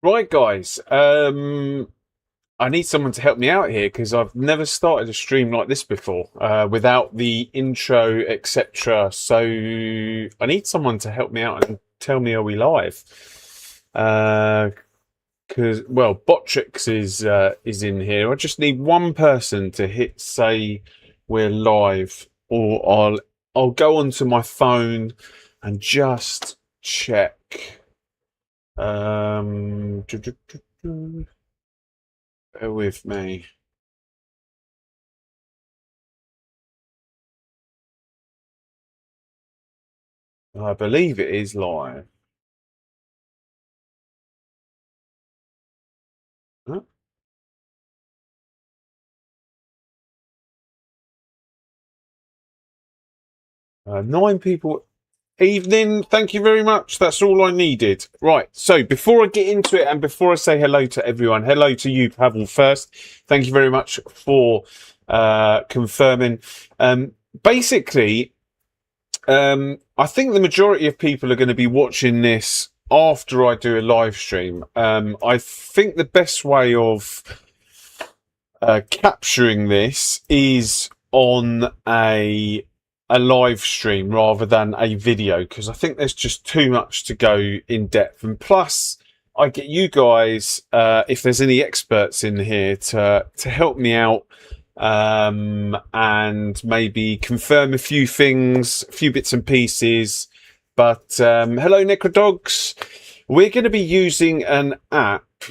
Right, guys. I need someone to help me out here because I've never started a stream like this before without the intro, etc. So I need someone to help me out and tell me, are we live? Because well, Botrix is in here. I just need one person to hit say we're live, or I'll go onto my phone and just check. Bear with me. I believe it is live. Huh? 9 people. Evening. Thank you very much. That's all I needed. Right. So before I get into it and before I say hello to everyone, hello to you, Pavel, first. Thank you very much for confirming. Basically, I think the majority of people are going to be watching this after I do a live stream. I think the best way of capturing this is on a live stream rather than a video, because I think there's just too much to go in depth, and plus I get you guys, if there's any experts in here, to help me out and maybe confirm a few things, a few bits and pieces. But hello Necrodogs. We're going to be using an app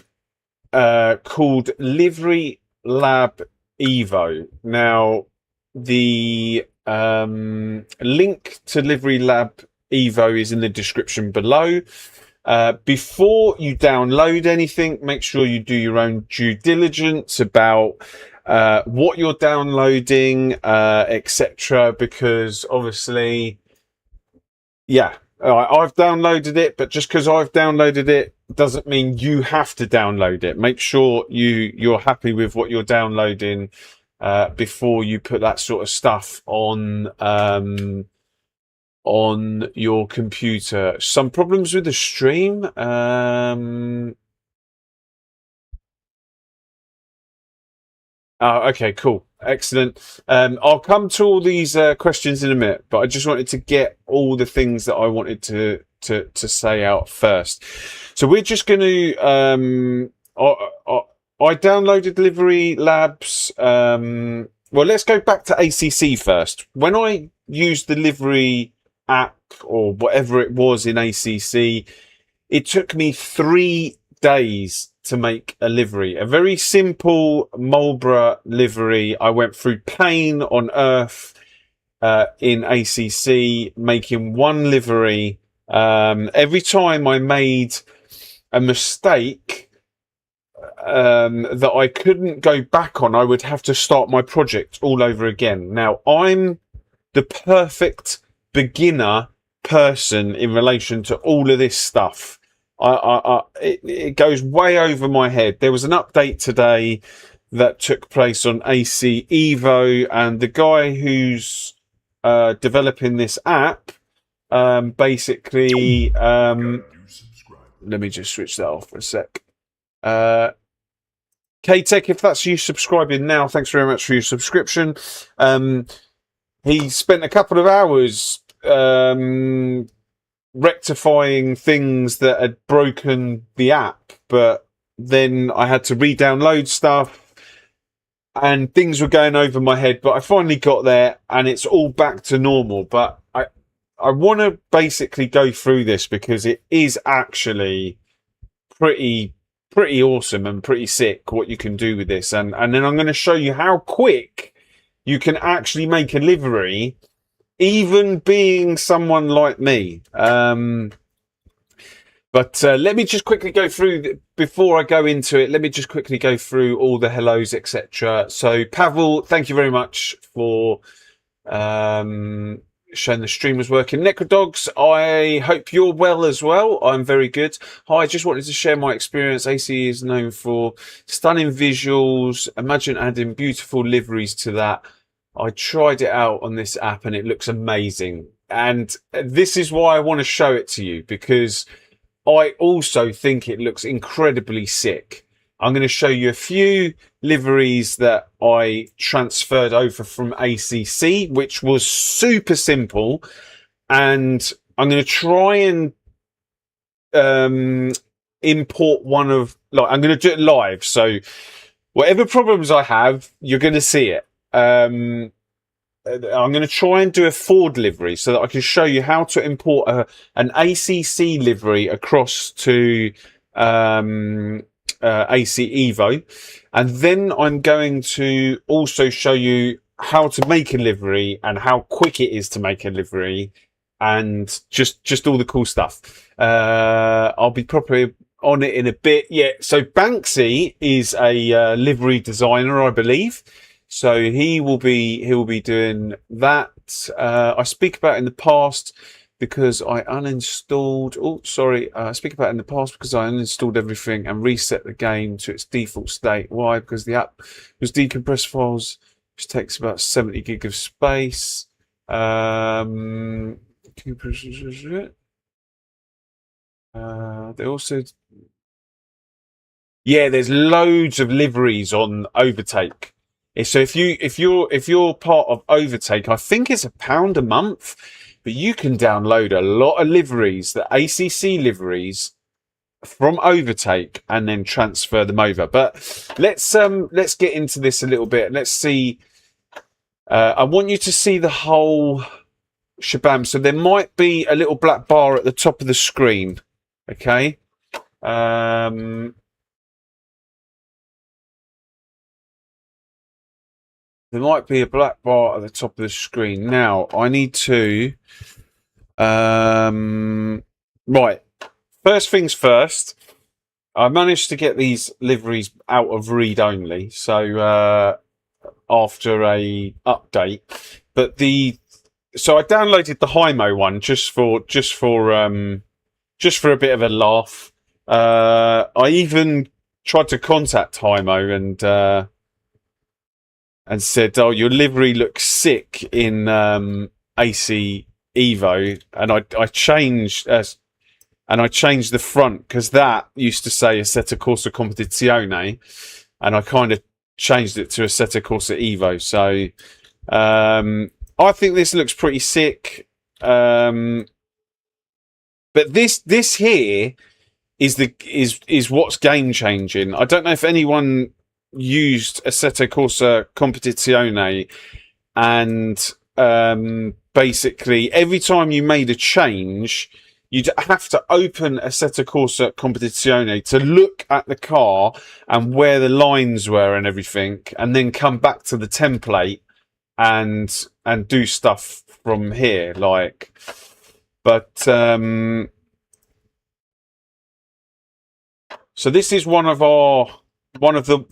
called LiveryLabs EVO. Now the link to LiveryLabs EVO is in the description below. Before you download anything, make sure you do your own due diligence about what you're downloading, etc. Because obviously, yeah, I've downloaded it, but just because I've downloaded it doesn't mean you have to download it. Make sure you're happy with what you're downloading before you put that sort of stuff on your computer. Some problems with the stream. Oh, okay, cool. Excellent. I'll come to all these questions in a minute, but I just wanted to get all the things that I wanted to say out first. So we're just going to I downloaded LiveryLabs. Well, let's go back to ACC first. When I used the Livery app or whatever it was in ACC, it took me 3 days to make a livery. A very simple Marlborough livery. I went through pain on earth in ACC, making one livery. Every time I made a mistake that I couldn't go back on, I would have to start my project all over again. Now, I'm the perfect beginner person in relation to all of this stuff. It goes way over my head. There was an update today that took place on ACEVO, and the guy who's developing this app basically let me just switch that off for a sec. K-Tech, if that's you subscribing now, thanks very much for your subscription. He spent a couple of hours rectifying things that had broken the app, but then I had to re-download stuff and things were going over my head, but I finally got there and it's all back to normal. But I want to basically go through this because it is actually pretty awesome and pretty sick what you can do with this, and then I'm going to show you how quick you can actually make a livery, even being someone like me. But let me just quickly go through, before I go into it, let me just quickly go through all the hellos, etc. So Pavel, thank you very much for showing the stream was working. Necrodogs, I hope you're well as well. I'm very good. Hi, I just wanted to share my experience. AC is known for stunning visuals. Imagine adding beautiful liveries to that. I tried it out on this app and it looks amazing. And this is why I want to show it to you, because I also think it looks incredibly sick. I'm going to show you a few liveries that I transferred over from ACC, which was super simple. And I'm going to try and import one of, like, I'm going to do it live. So whatever problems I have, you're going to see it. I'm going to try and do a Ford livery so that I can show you how to import an ACC livery across to ACEVO. And then I'm going to also show you how to make a livery and how quick it is to make a livery and just all the cool stuff. I'll be properly on it in a bit. Yeah. So Banksy is a livery designer, I believe. So he will be doing that. I speak about in the past because I uninstalled. Oh, sorry. I speak about in the past because I uninstalled everything and reset the game to its default state. Why? Because the app was decompressed files, which takes about 70 gig of space. They also, yeah, there's loads of liveries on Overtake. So if you're part of Overtake, I think it's £1 a month, but you can download a lot of liveries, the ACC liveries from Overtake, and then transfer them over. But let's get into this a little bit. Let's see. I want you to see the whole shabam. So there might be a little black bar at the top of the screen. Okay. There might be a black bar at the top of the screen. Now, I need to... right. First things first, I managed to get these liveries out of read-only. So, after a update. But So I downloaded the Hymo one just for a bit of a laugh. I even tried to contact Hymo and said, "Oh, your livery looks sick in AC Evo," and I changed the front because that used to say Assetto Corsa Competizione, and I kind of changed it to Assetto Corsa EVO. So I think this looks pretty sick. But this here is what's game changing. I don't know if anyone used Assetto Corsa Competizione, and basically every time you made a change, you'd have to open Assetto Corsa Competizione to look at the car and where the lines were and everything, and then come back to the template and do stuff from here, like. But so this is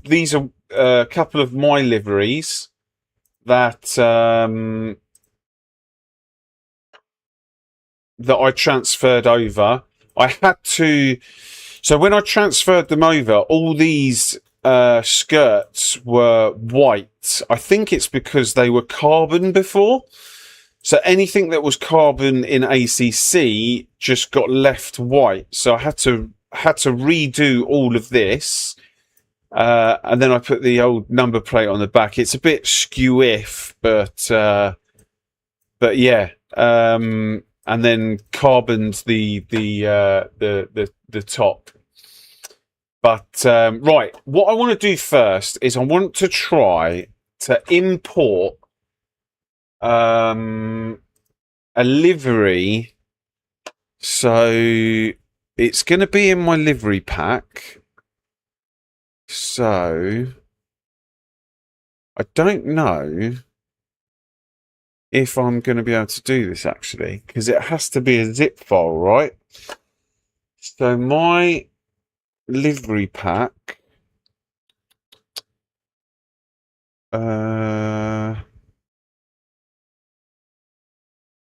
these are a couple of my liveries that that I transferred over. I had to, so when I transferred them over, all these skirts were white. I think it's because they were carbon before. So anything that was carbon in ACC just got left white. So I had to redo all of this. And then I put the old number plate on the back. It's a bit skew-if, but yeah. And then carboned the top. But right, what I want to do first is I want to try to import a livery. So it's going to be in my livery pack. So I don't know if I'm going to be able to do this actually, because it has to be a zip file, right? So my livery pack,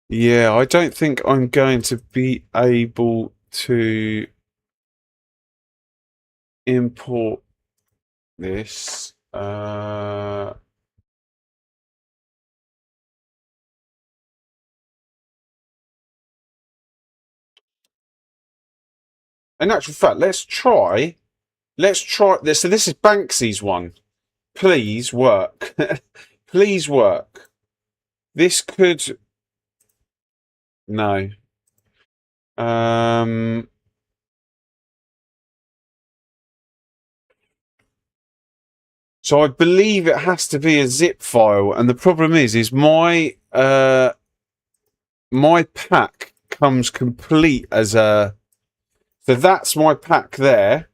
yeah, I don't think I'm going to be able to import this. In actual fact, let's try this. So this is Banksy's one. Please work. Please work. This could no. Um so I believe it has to be a zip file, and the problem is my pack comes complete as a, so that's my pack there.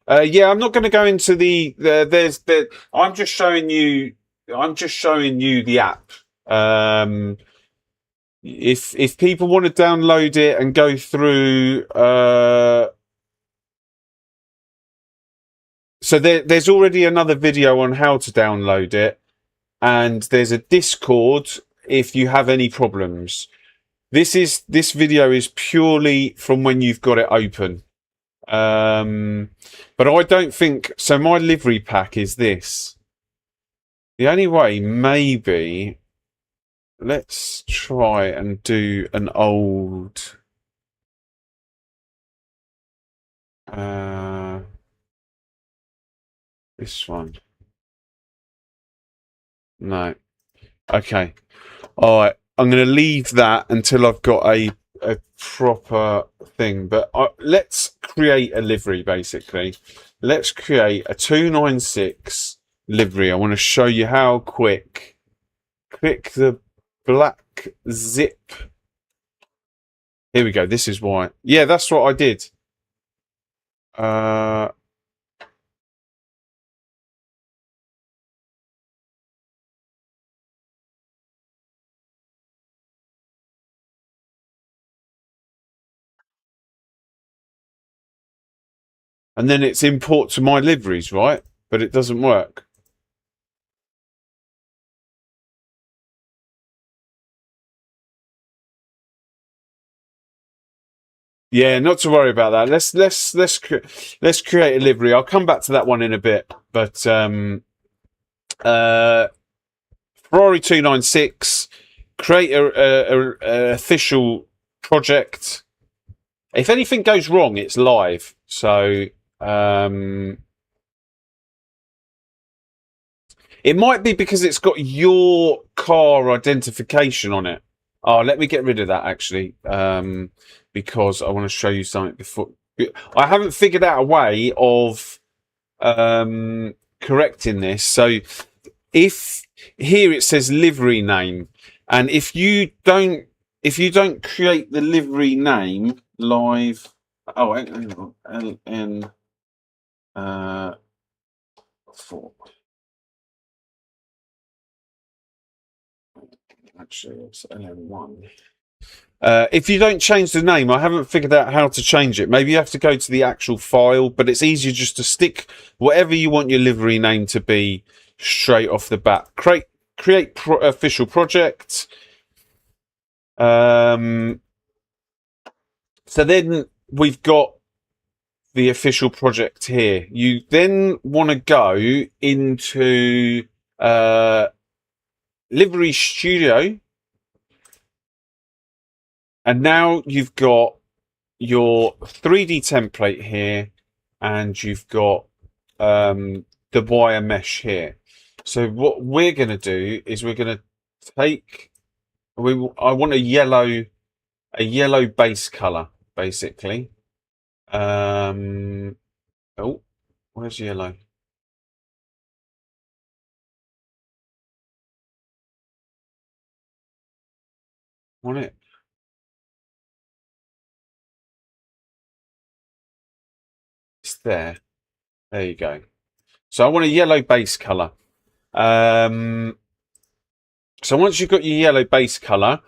Yeah, I'm not going to go into I'm just showing you. I'm just showing you the app. If people want to download it and go through, so there's already another video on how to download it, and there's a Discord if you have any problems. This video is purely from when you've got it open. But I don't think so. My livery pack is this. The only way, maybe, let's try and do an old. This one. No. Okay. All right. I'm going to leave that until I've got a proper thing. But let's create a livery, basically. Let's create a 296 livery. I want to show you how quick. Click the black zip. Here we go. This is why. Yeah, that's what I did. And then it's import to my liveries, right? But it doesn't work. Yeah, not to worry about that. Let's create a livery. I'll come back to that one in a bit. But Ferrari 296, create a official project. If anything goes wrong, it's live. So it might be because it's got your car identification on it. Oh, let me get rid of that actually, because I want to show you something before. I haven't figured out a way of correcting this. So if here it says livery name, and if you don't create the livery name live, oh, hang on, LN 4. Actually, it's LN1. If you don't change the name, I haven't figured out how to change it. Maybe you have to go to the actual file, but it's easier just to stick whatever you want your livery name to be straight off the bat. Create official project. So then we've got the official project here. You then want to go into Livery Studio. And now you've got your 3D template here, and you've got the wire mesh here. So what we're going to do is we're going to take. I want a yellow base color, basically. Oh, where's yellow? Want it? It's there. There you go. So I want a yellow base color. So once you've got your yellow base color,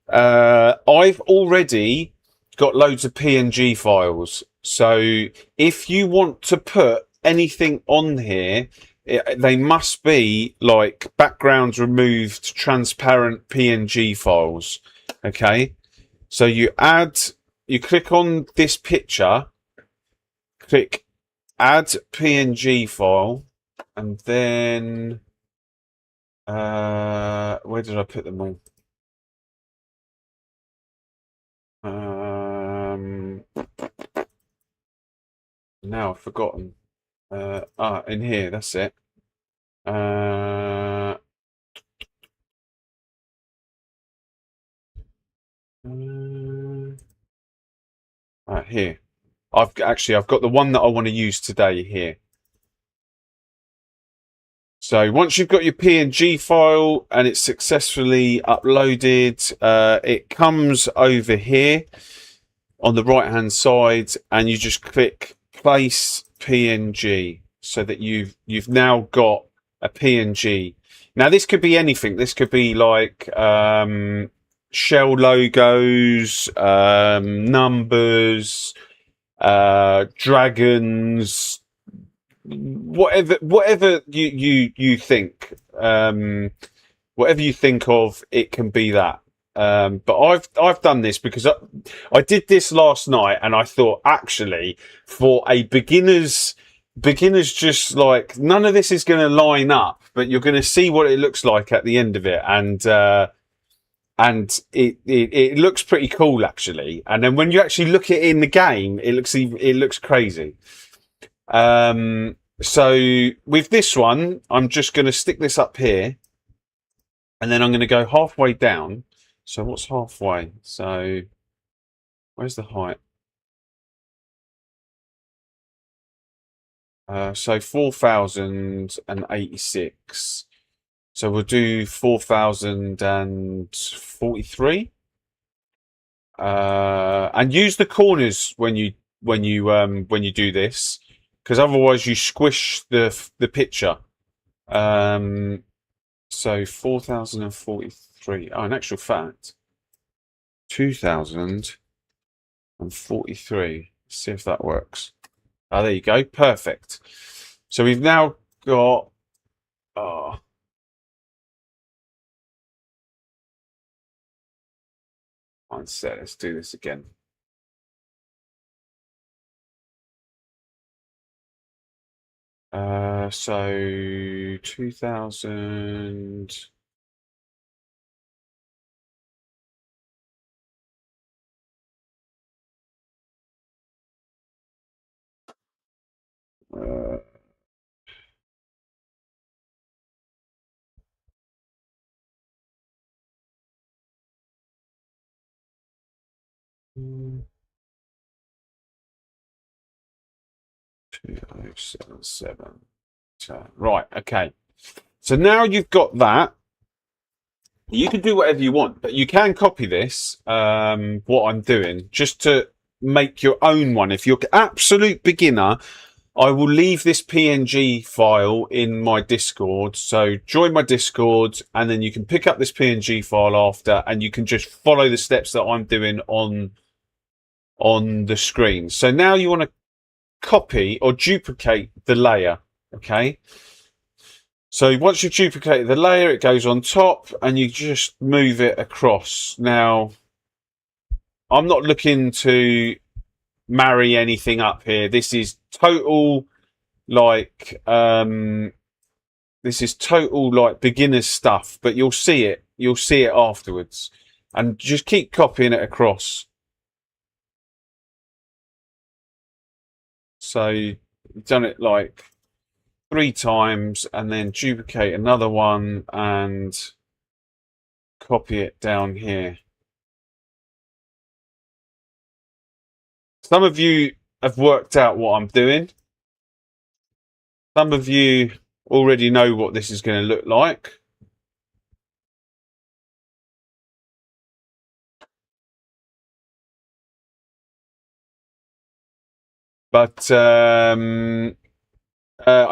I've already got loads of PNG files. So if you want to put anything on here, they must be like backgrounds removed, transparent PNG files. Okay. So you click on this picture, click add PNG file, and then where did I put them all? Now I've forgotten. In here, that's it. Right here. I've got the one that I want to use today here. So once you've got your PNG file and it's successfully uploaded, it comes over here on the right hand side, and you just click place PNG so that you've now got a PNG. Now this could be anything. This could be like shell logos, numbers, dragons, whatever you think, whatever you think of, it can be that. But I've done this because I did this last night, and I thought, actually, for a beginners just like, none of this is going to line up, but you're going to see what it looks like at the end of it, and it looks pretty cool actually. And then when you actually look at it in the game, it looks crazy. So with this one, I'm just going to stick this up here, and then I'm going to go halfway down. So what's halfway? So where's the height? So 4,086. So we'll do 4,043. And use the corners when you do this, because otherwise you squish the picture. So 4,043. Oh, in actual fact, 2,043. Let's see if that works. Oh, there you go. Perfect. So we've now got. Oh, one set. Let's do this again. So 2,000. Uh, mm, 2077. So, right, okay. So now you've got that. You can do whatever you want, but you can copy this, what I'm doing, just to make your own one. If you're an absolute beginner, I will leave this PNG file in my Discord. So join my Discord, and then you can pick up this PNG file after, and you can just follow the steps that I'm doing on the screen. So now you want to copy or duplicate the layer, okay? So once you've duplicated the layer, it goes on top, and you just move it across. Now, I'm not looking to marry anything up here. This is total like beginner's stuff, but you'll see it afterwards, and just keep copying it across. So you've done it like 3 times, and then duplicate another one and copy it down here. Some of you have worked out what I'm doing. Some of you already know what this is going to look like. But I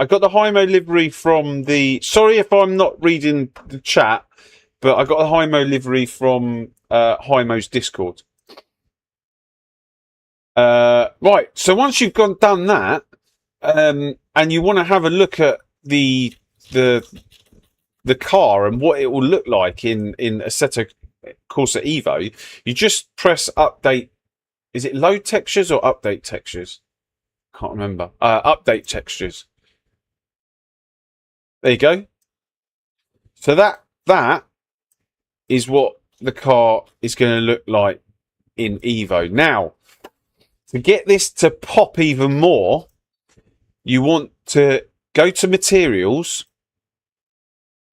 got the Hymo livery from the. Sorry if I'm not reading the chat, but I got a Hymo livery from Hymo's Discord. Right. So once you've done that, and you want to have a look at the car and what it will look like in Assetto Corsa EVO, you just press update. Is it load textures or update textures? Can't remember. Update textures. There you go. So that is what the car is going to look like in Evo. Now, to get this to pop even more, you want to go to materials,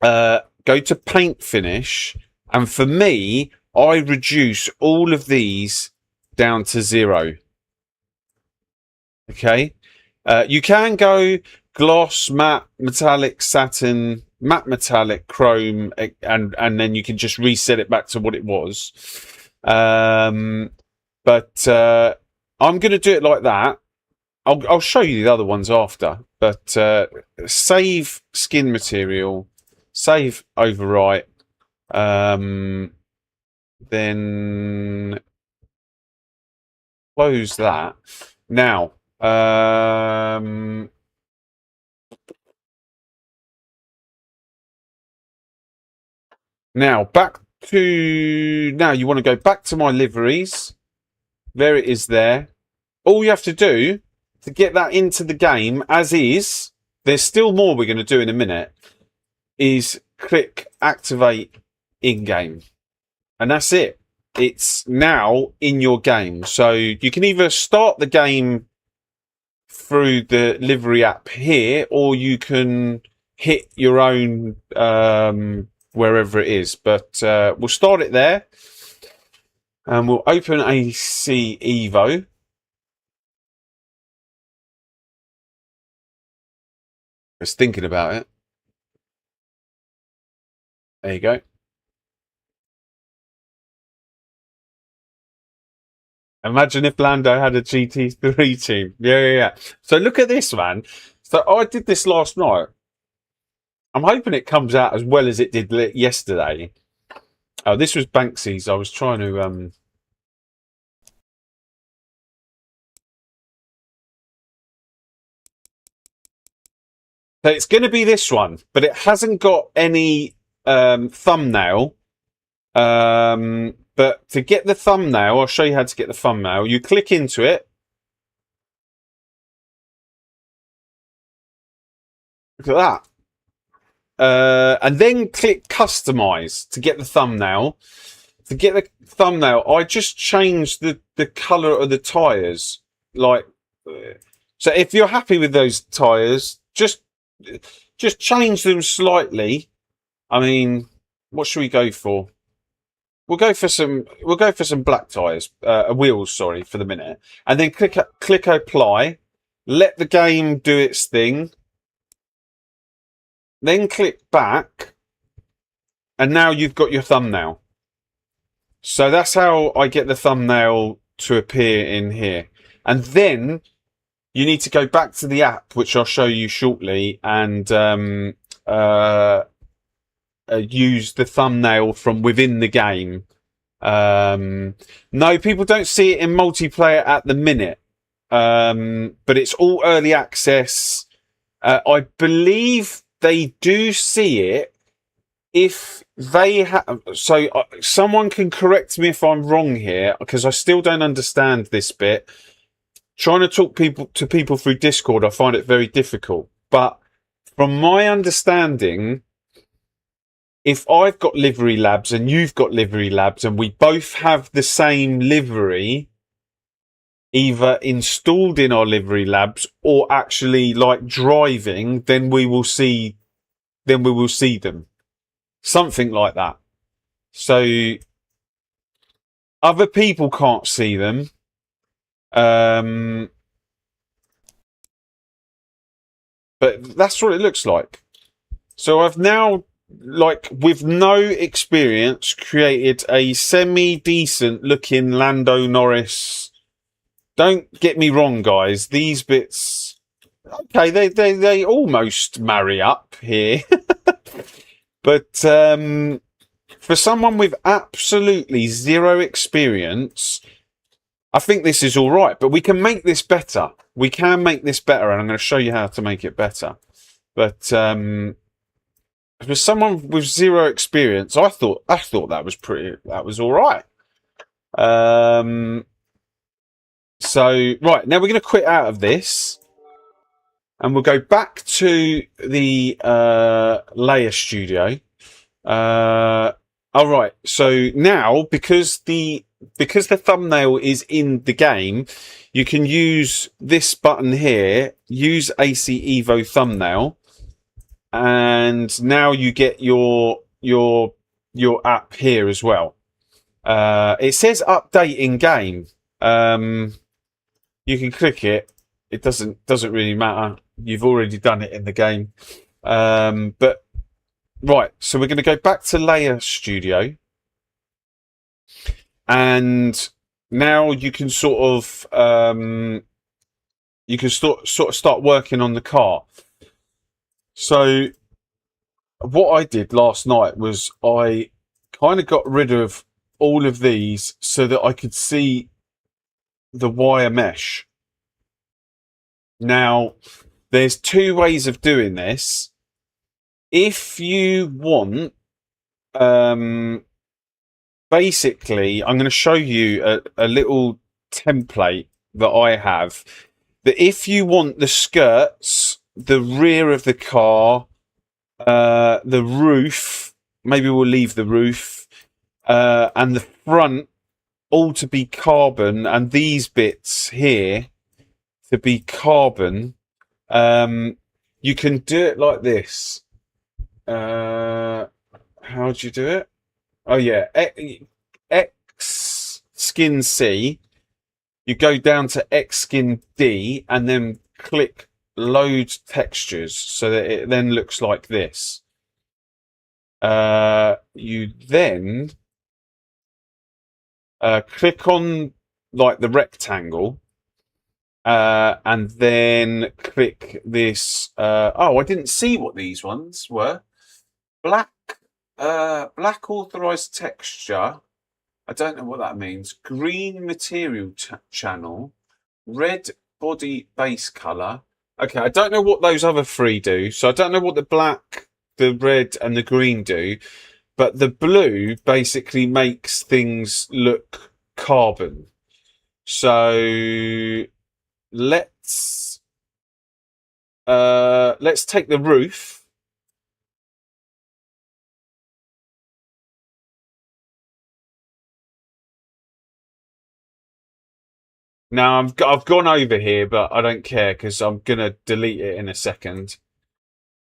go to paint finish, and for me, I reduce all of these down to 0. Okay, you can go gloss, matte, metallic, satin, matte metallic, chrome, and then you can just reset it back to what it was. But I'm going to do it like that. I'll show you the other ones after. But save skin material, save overwrite, then close that. Now, now you want to go back to my liveries. There it is there. All you have to do to get that into the game as is, there's still more we're going to do in a minute, is click activate in-game. And that's it. It's now in your game. So you can either start the game through the livery app here, or you can hit your own wherever it is. But we'll start it there. And we'll open ACEVO. I was thinking about it. There you go. Imagine if Lando had a GT3 team. Yeah. So look at this, man. So I did this last night. I'm hoping it comes out as well as it did yesterday. Oh, this was Banksy's. I was trying to... So it's going to be this one, but it hasn't got any thumbnail. But to get the thumbnail, I'll show you how to get the thumbnail. You click into it. Look at that. And then click customize to get the thumbnail. To get the thumbnail, I just changed the color of the tires. Like, so if you're happy with those tires, just change them slightly. I mean, what should we go for? We'll go for some black tires, wheels, sorry, for the minute, and then click apply. Let the game do its thing. Then click back, and now you've got your thumbnail. So that's how I get the thumbnail to appear in here. And then you need to go back to the app, which I'll show you shortly, and use the thumbnail from within the game. No, people don't see it in multiplayer at the minute, but it's all early access. I believe they do see it if they have. So someone can correct me if I'm wrong here, because I still don't understand this bit. Trying to talk to people through Discord, I find it very difficult. But from my understanding, if I've got LiveryLabs and you've got LiveryLabs and we both have the same livery, either installed in our LiveryLabs or actually like driving, then we will see them. Something like that. So other people can't see them. But that's what it looks like. So I've now, like, with no experience, created a semi-decent looking Lando Norris. Don't get me wrong, guys. These bits, okay, they almost marry up here. But for someone with absolutely zero experience, I think this is all right. But we can make this better. We can make this better, and I'm going to show you how to make it better. But for someone with zero experience, I thought that was all right. So right, now we're going to quit out of this, and we'll go back to the layer studio. All right, so now because the because the thumbnail is in the game, you can use this button here, use ACEVO thumbnail, and now you get your app here as well. It says update in game. You can click it. It doesn't really matter. You've already done it in the game. But right, so we're going to go back to Layer Studio, and now you can sort of start working on the car. So what I did last night was I kind of got rid of all of these so that I could see the wire mesh. Now, there's two ways of doing this. If you want, basically, I'm going to show you a little template that I have. That if you want the skirts, the rear of the car, the roof, maybe we'll leave the roof, and the front all to be carbon, and these bits here to be carbon, you can do it like this. How do you do it? Oh yeah, X skin C. You go down to X skin D and then click load textures so that it then looks like this. You then click on like the rectangle, and then click this. Oh, I didn't see what these ones were. Black authorized texture. I don't know what that means. Green material channel, red body base color. Okay, I don't know what those other three do. So I don't know what the black, the red, and the green do. But the blue basically makes things look carbon. So let's take the roof. Now I've gone over here, but I don't care because I'm gonna delete it in a second.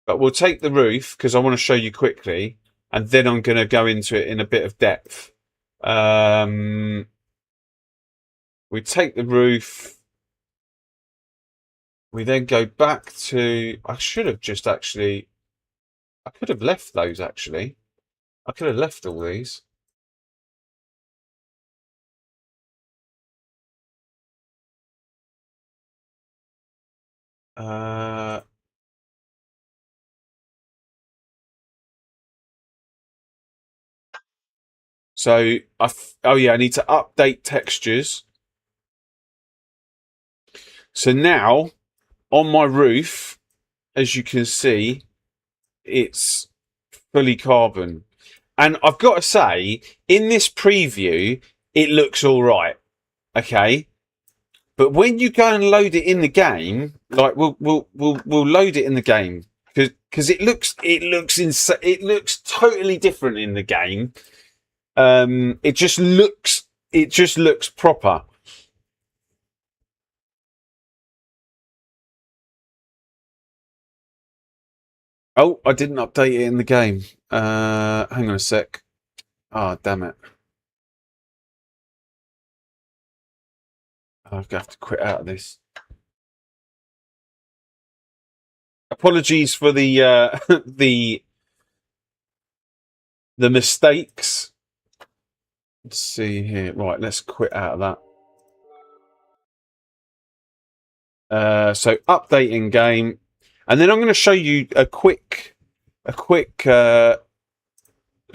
But we'll take the roof because I want to show you quickly, and then I'm gonna go into it in a bit of depth. We take the roof. We then go back to. I should have just actually. I could have left those actually. I could have left all these. So oh yeah, I need to update textures. So now on my roof, as you can see, it's fully carbon. And I've got to say, in this preview, it looks all right. Okay. But when you go and load it in the game, like we'll load it in the game because it looks totally different in the game. It just looks proper. Oh, I didn't update it in the game. Hang on a sec. Oh, damn it. I'm going to have to quit out of this. Apologies for the the mistakes. Let's see here. Right, let's quit out of that. So updating game, and then I'm going to show you a quick. So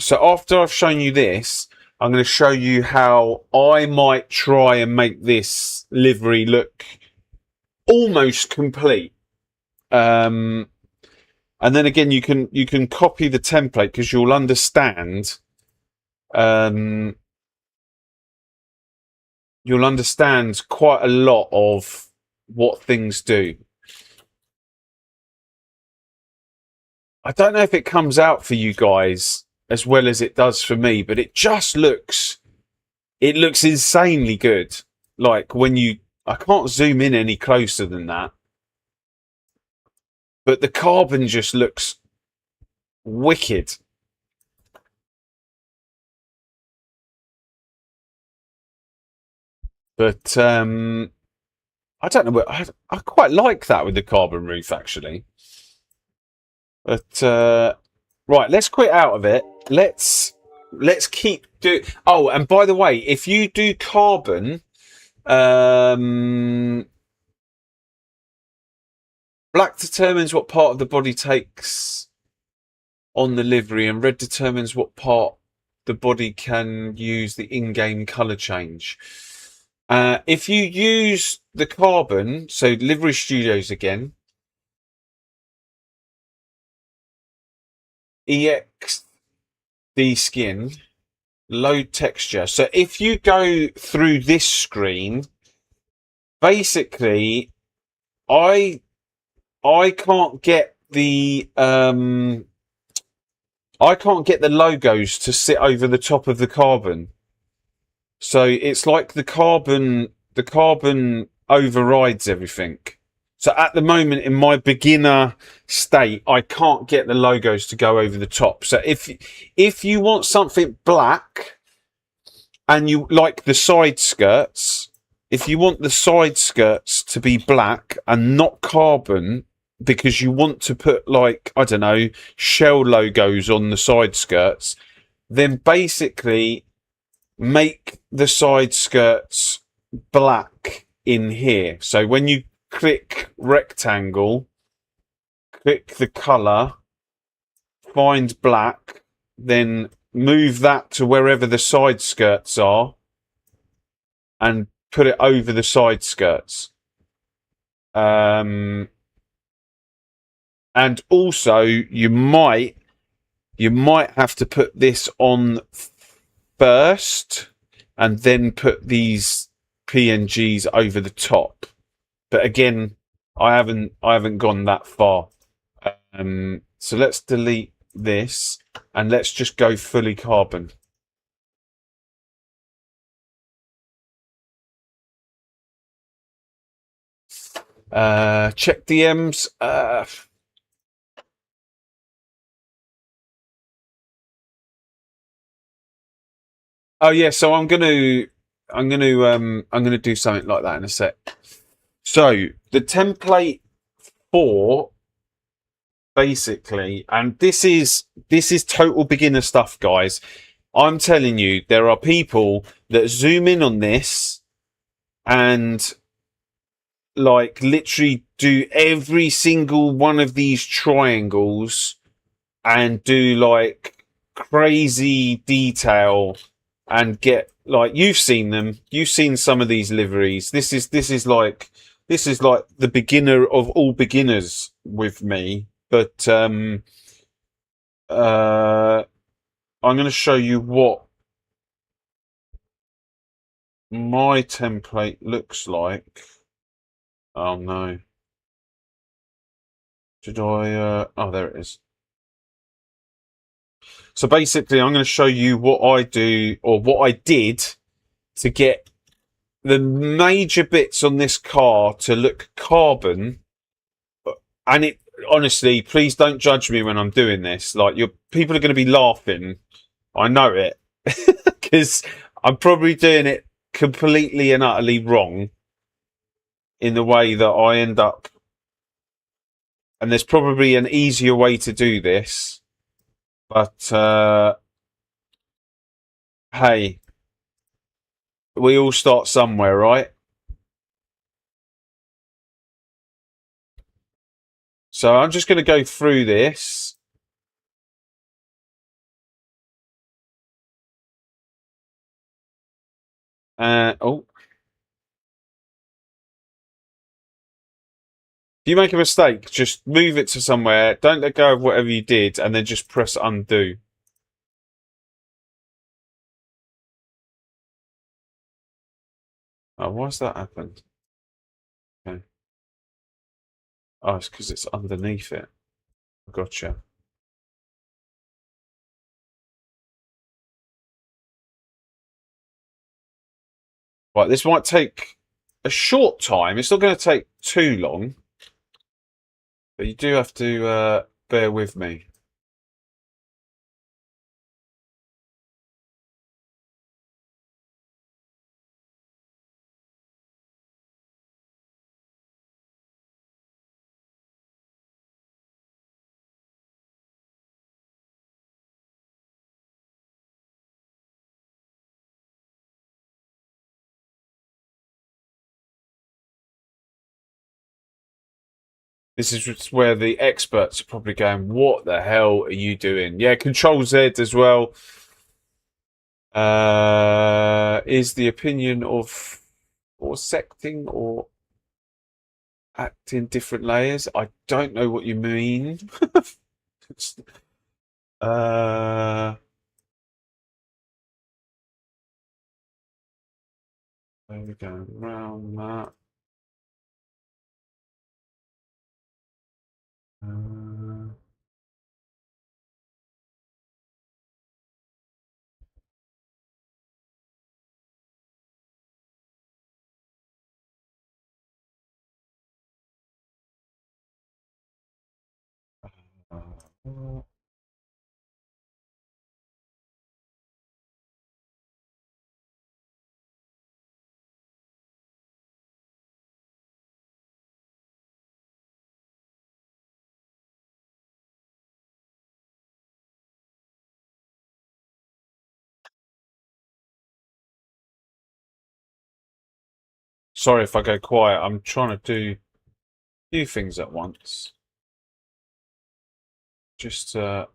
after I've shown you this, I'm going to show you how I might try and make this livery look almost complete. And then again, you can copy the template because you'll understand. You'll understand quite a lot of what things do. I don't know if it comes out for you guys as well as it does for me, but it just looks it looks insanely good. Like when I can't zoom in any closer than that, but the carbon just looks wicked. But I don't know. I quite like that with the carbon roof actually. But right, let's quit out of it. Let's keep do. Oh, and by the way, if you do carbon, black determines what part of the body takes on the livery, and red determines what part the body can use the in-game color change. If you use the carbon, so Livery Studios again, EXD skin, load texture. So if you go through this screen, basically, I can't get the logos to sit over the top of the carbon. So it's like the carbon overrides everything. So at the moment in my beginner state, I can't get the logos to go over the top. So if you want something black and you like the side skirts, if you want the side skirts to be black and not carbon, because you want to put like, I don't know, shell logos on the side skirts, then basically make the side skirts black in here. So when you click rectangle, click the color, find black, then move that to wherever the side skirts are and put it over the side skirts. And also you might have to put this on first and then put these PNGs over the top. But again, I haven't gone that far. So let's delete this and let's just go fully carbon. Check DMs. Oh yeah, so I'm gonna do something like that in a sec. So the template for basically, and this is total beginner stuff, guys. I'm telling you, there are people that zoom in on this and like literally do every single one of these triangles and do like crazy detail and get like, you've seen them, you've seen some of these liveries. This is like the beginner of all beginners with me. But I'm going to show you what my template looks like. Oh no. Did I oh, there it is. So basically I'm going to show you what I do, or what I did, to get the major bits on this car to look carbon. And it, honestly, please don't judge me when I'm doing this. Like, people are going to be laughing. I know it. Because I'm probably doing it completely and utterly wrong in the way that I end up. And there's probably an easier way to do this. But, hey, we all start somewhere, right? So I'm just going to go through this. Oh. If you make a mistake, just move it to somewhere. Don't let go of whatever you did, and then just press undo. Oh, why's that happened? Okay. Oh, it's because it's underneath it. Gotcha. Right, this might take a short time. It's not going to take too long, but you do have to bear with me. This is just where the experts are probably going, what the hell are you doing? Yeah, Control Z as well. Is the opinion of or secting or acting different layers? I don't know what you mean. uh, there we go, around that. Uh, Sorry if I go quiet. I'm trying to do a few things at once. Just oh,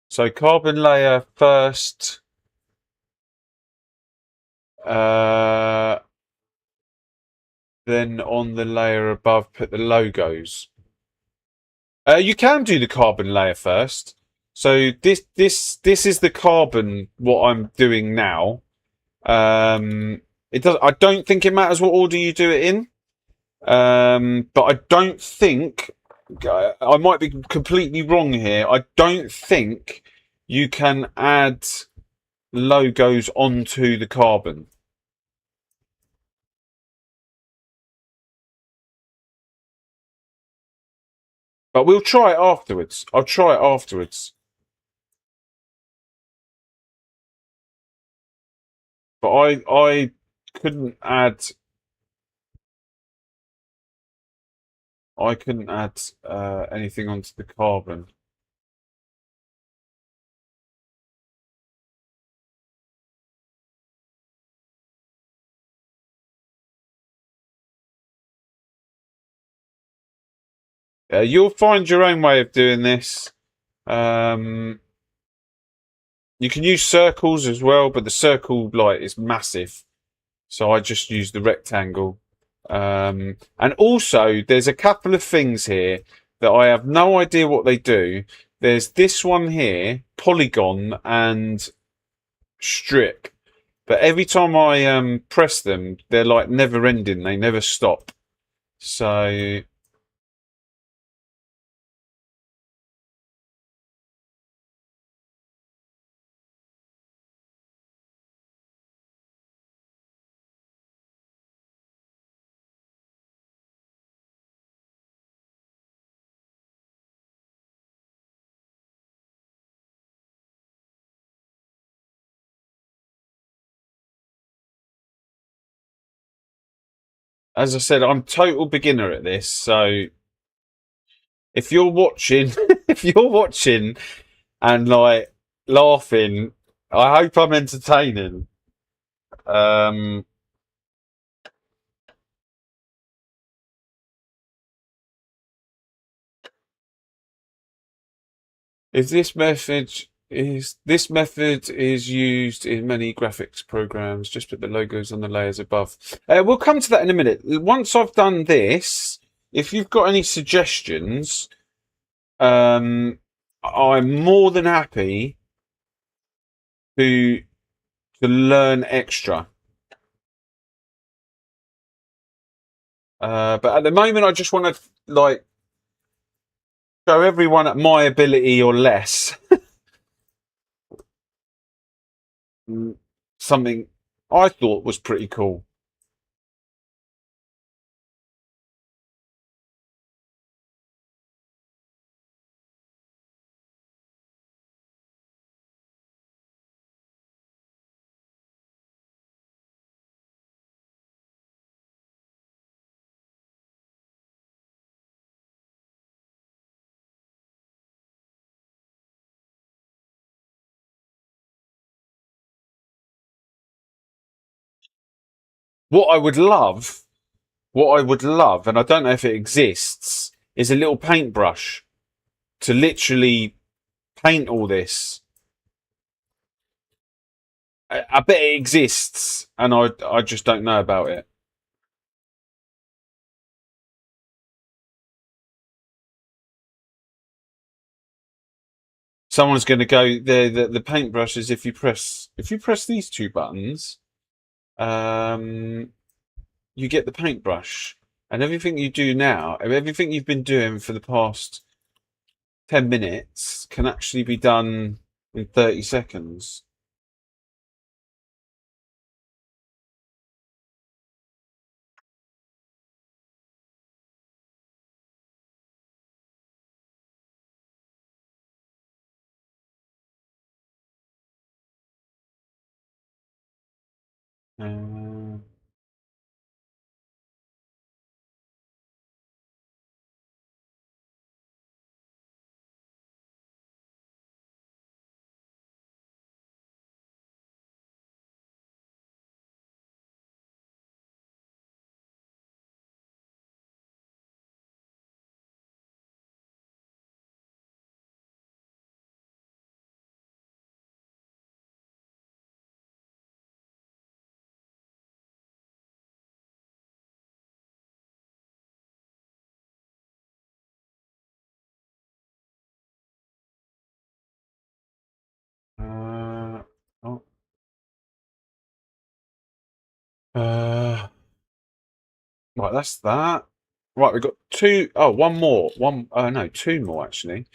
so carbon layer first. Uh, then on the layer above, put the logos. You can do the carbon layer first. So this is the carbon. What I'm doing now. It does. I don't think it matters what order you do it in. But I don't think I might be completely wrong here. I don't think you can add logos onto the carbon. But we'll try it afterwards. I'll try it afterwards. But I couldn't add anything onto the carbon. You'll find your own way of doing this. You can use circles as well, but the circle light is massive. So I just use the rectangle. And also, there's a couple of things here that I have no idea what they do. There's this one here, polygon and strip. But every time I press them, they're like never ending. They never stop. So as I said, I'm total beginner at this. So if you're watching, if you're watching and like laughing, I hope I'm entertaining. Um, is this message is this method is used in many graphics programs. Just put the logos on the layers above. We'll come to that in a minute. Once I've done this, if you've got any suggestions, I'm more than happy to learn extra. But at the moment, I just want to like show everyone at my ability or less something I thought was pretty cool. What I would love, what I would love, and I don't know if it exists, is a little paintbrush to literally paint all this. I bet it exists, and I just don't know about it. Someone's going to go the paintbrush is if you press these two buttons, um, you get the paintbrush, and everything you do now, everything you've been doing for the past 10 minutes, can actually be done in 30 seconds. Uh, uh, oh, uh, right, that's that. Right, we've got two. Oh, one more. One. No, two more actually,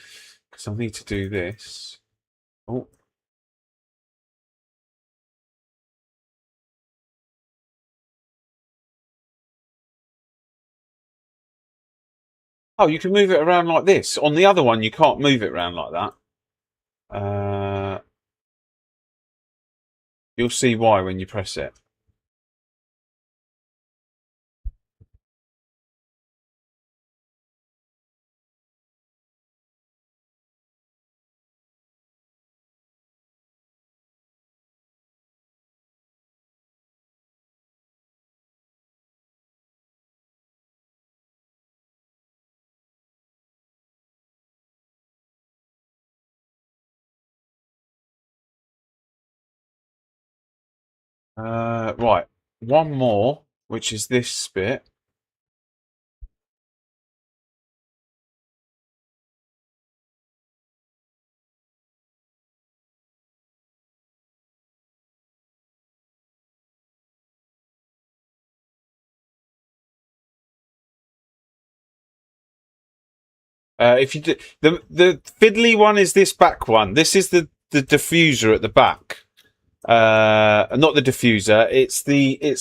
because I need to do this. Oh, oh, you can move it around like this. On the other one, you can't move it around like that. You'll see why when you press it. Right, one more, which is this bit. If you do the fiddly one is this back one. This is the diffuser at the back. Not the diffuser. It's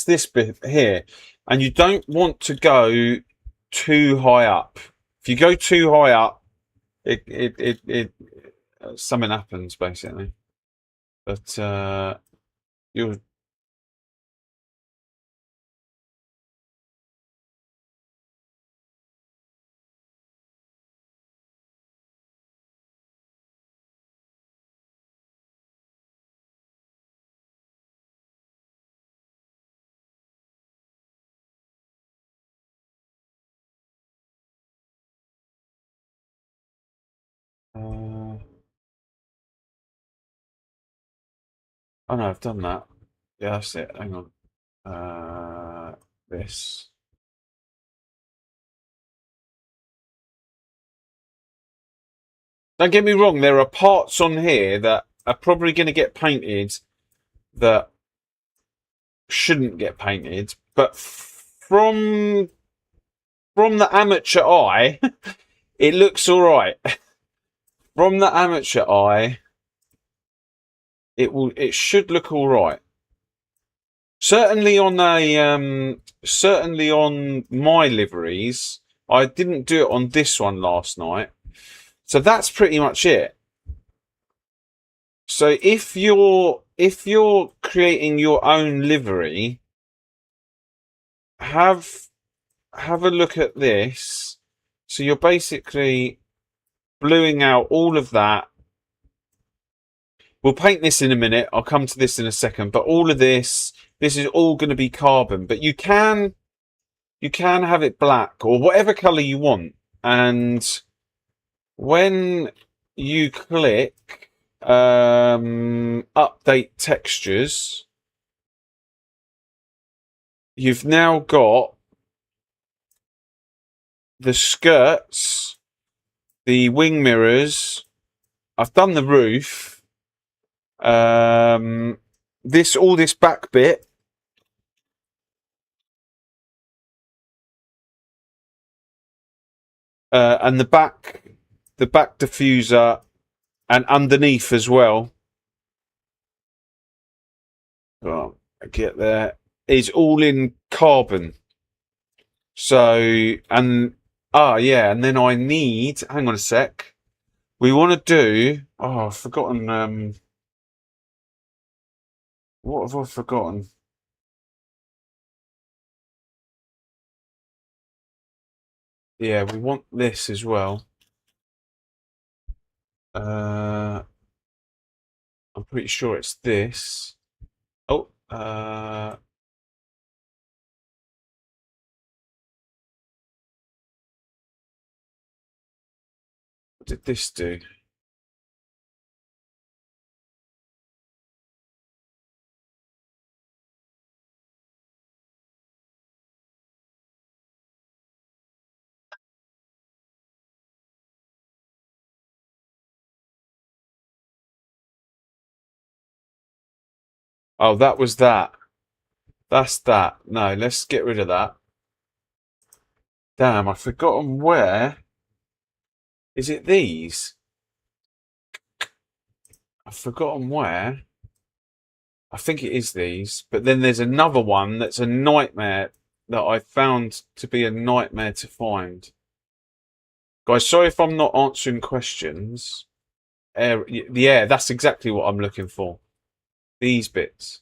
this bit here, and you don't want to go too high up. If you go too high up, it something happens basically. But you'll. Uh, Oh no, I've done that. Yeah, that's it. Hang on. This. Don't get me wrong, there are parts on here that are probably going to get painted that shouldn't get painted, but from the amateur eye, it looks all right. From the amateur eye, it should look all right. Certainly on my liveries, I didn't do it on this one last night. So that's pretty much it. So if you're creating your own livery, have a look at this. So you're basically bluing out all of that. We'll paint this in a minute. I'll come to this in a second. But all of this is all going to be carbon. But you can have it black or whatever color you want. And when you click update textures, you've now got the skirts, the wing mirrors. I've done the roof. All this back bit. And the back diffuser, and underneath as well. Oh, I get there. Is all in carbon. So, and yeah, and then I need, hang on a sec. We want to do, I've forgotten, what have I forgotten? Yeah, we want this as well. I'm pretty sure it's this. Oh, what did this do? Oh, that was that. That's that. No, let's get rid of that. Damn, I've forgotten where. Is it these? I've forgotten where. I think it is these. But then there's another one that's a nightmare that I found to be a nightmare to find. Guys, sorry if I'm not answering questions. Yeah, that's exactly what I'm looking for. These bits.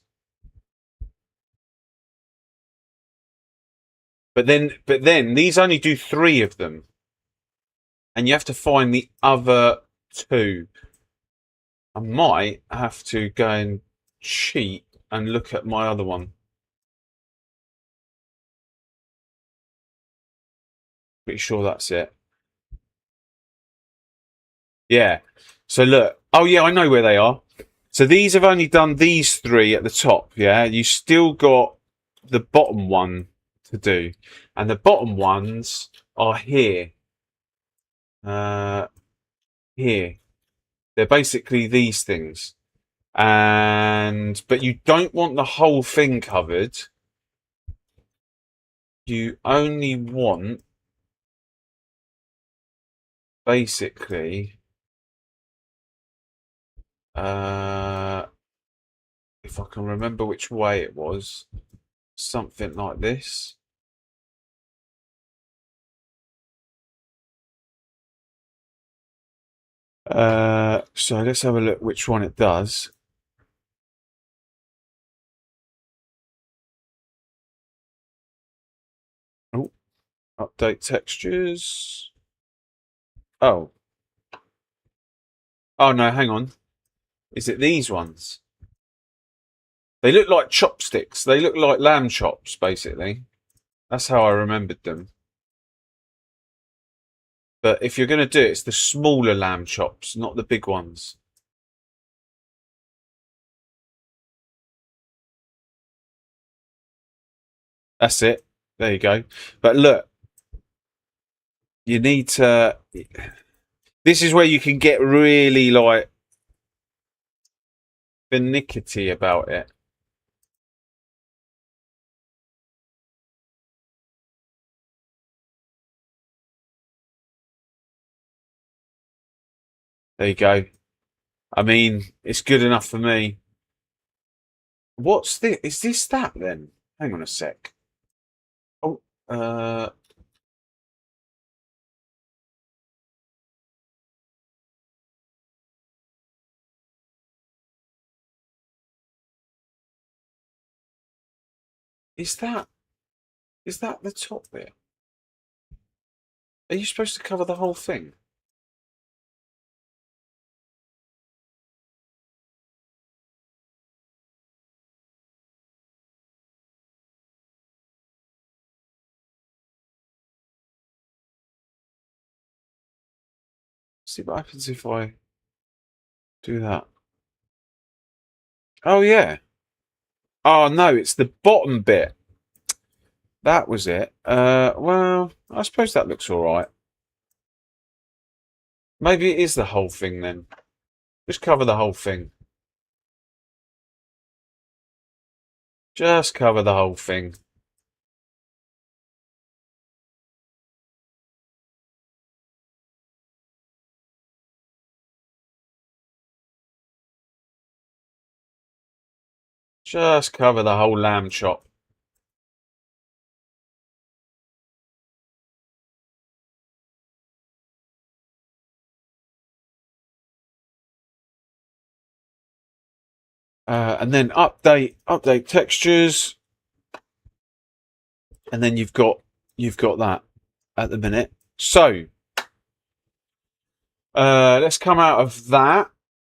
But then these only do 3 of them. And you have to find the other 2. I might have to go and cheat and look at my other one. Pretty sure that's it. Yeah. So look. Oh yeah, I know where they are. So these have only done these 3 at the top. Yeah. You still got the bottom one to do. And the bottom ones are here. Here. They're basically these things. But you don't want the whole thing covered. You only want basically if I can remember which way it was, something like this. So let's have a look which one it does. Oh, update textures. Oh. Oh no, hang on. Is it these ones? They look like chopsticks. They look like lamb chops, basically. That's how I remembered them. But if you're going to do it, it's the smaller lamb chops, not the big ones. That's it. There you go. But look, you need to. This is where you can get really like finicky about it. There you go. I mean, it's good enough for me. What's this? Is this that then? Hang on a sec. Oh, is that the top bit? Are you supposed to cover the whole thing? See what happens if I do that. Oh yeah. Oh no, it's the bottom bit. That was it. Well, I suppose that looks all right. Maybe it is the whole thing then. Just cover the whole thing. Just cover the whole thing. Just cover the whole lamb chop. And then update textures, and then you've got that at the minute. So let's come out of that.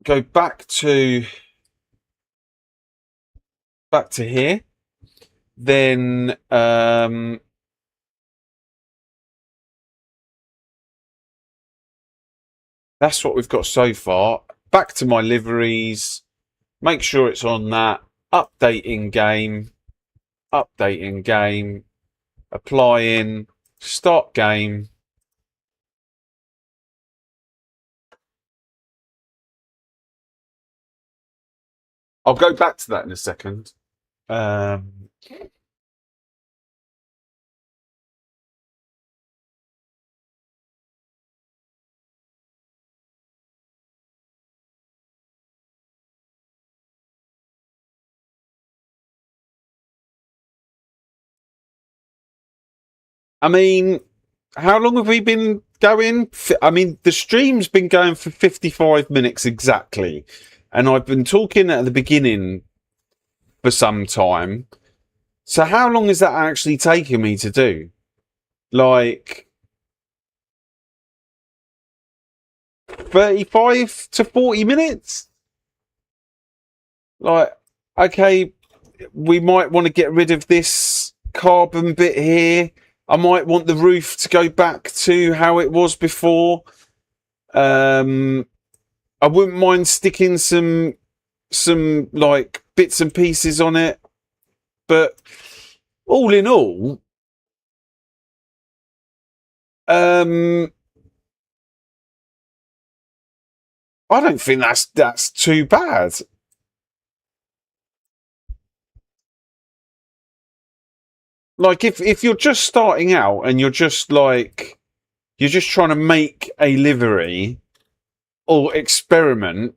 Go back to here. Then that's what we've got so far. Back to my liveries. Make sure it's on that. Update in game. Applying. Start game. I'll go back to that in a second. I mean, how long have we been going? I mean, the stream's been going for 55 minutes exactly. And I've been talking at the beginning for some time. So how long is that actually taking me to do? Like 35 to 40 minutes? Like, okay, we might want to get rid of this carbon bit here. I might want the roof to go back to how it was before. I wouldn't mind sticking some like bits and pieces on it, but all in all, I don't think that's too bad. Like if you're just starting out and you're just trying to make a livery or experiment,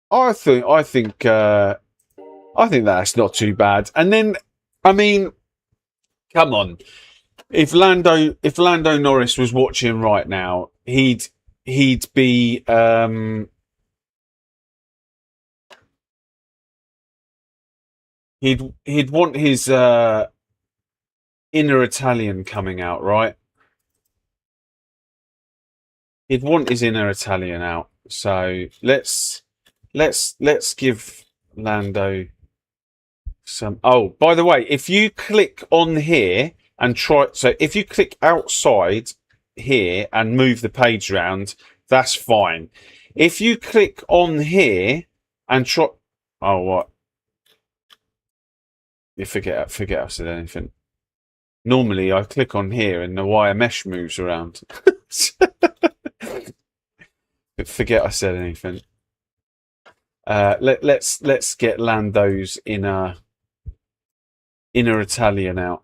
I think that's not too bad. And then, I mean, come on, if Lando Norris was watching right now, he'd be he'd want his inner Italian coming out, right? He'd want his inner Italian out. So let's give Lando some. Oh, by the way, if you click on here and if you click outside here and move the page around, that's fine. If you click on here and try, oh what? You forget I said anything. Normally, I click on here and the wire mesh moves around. But forget I said anything. Let's get Lando's inner Italian out.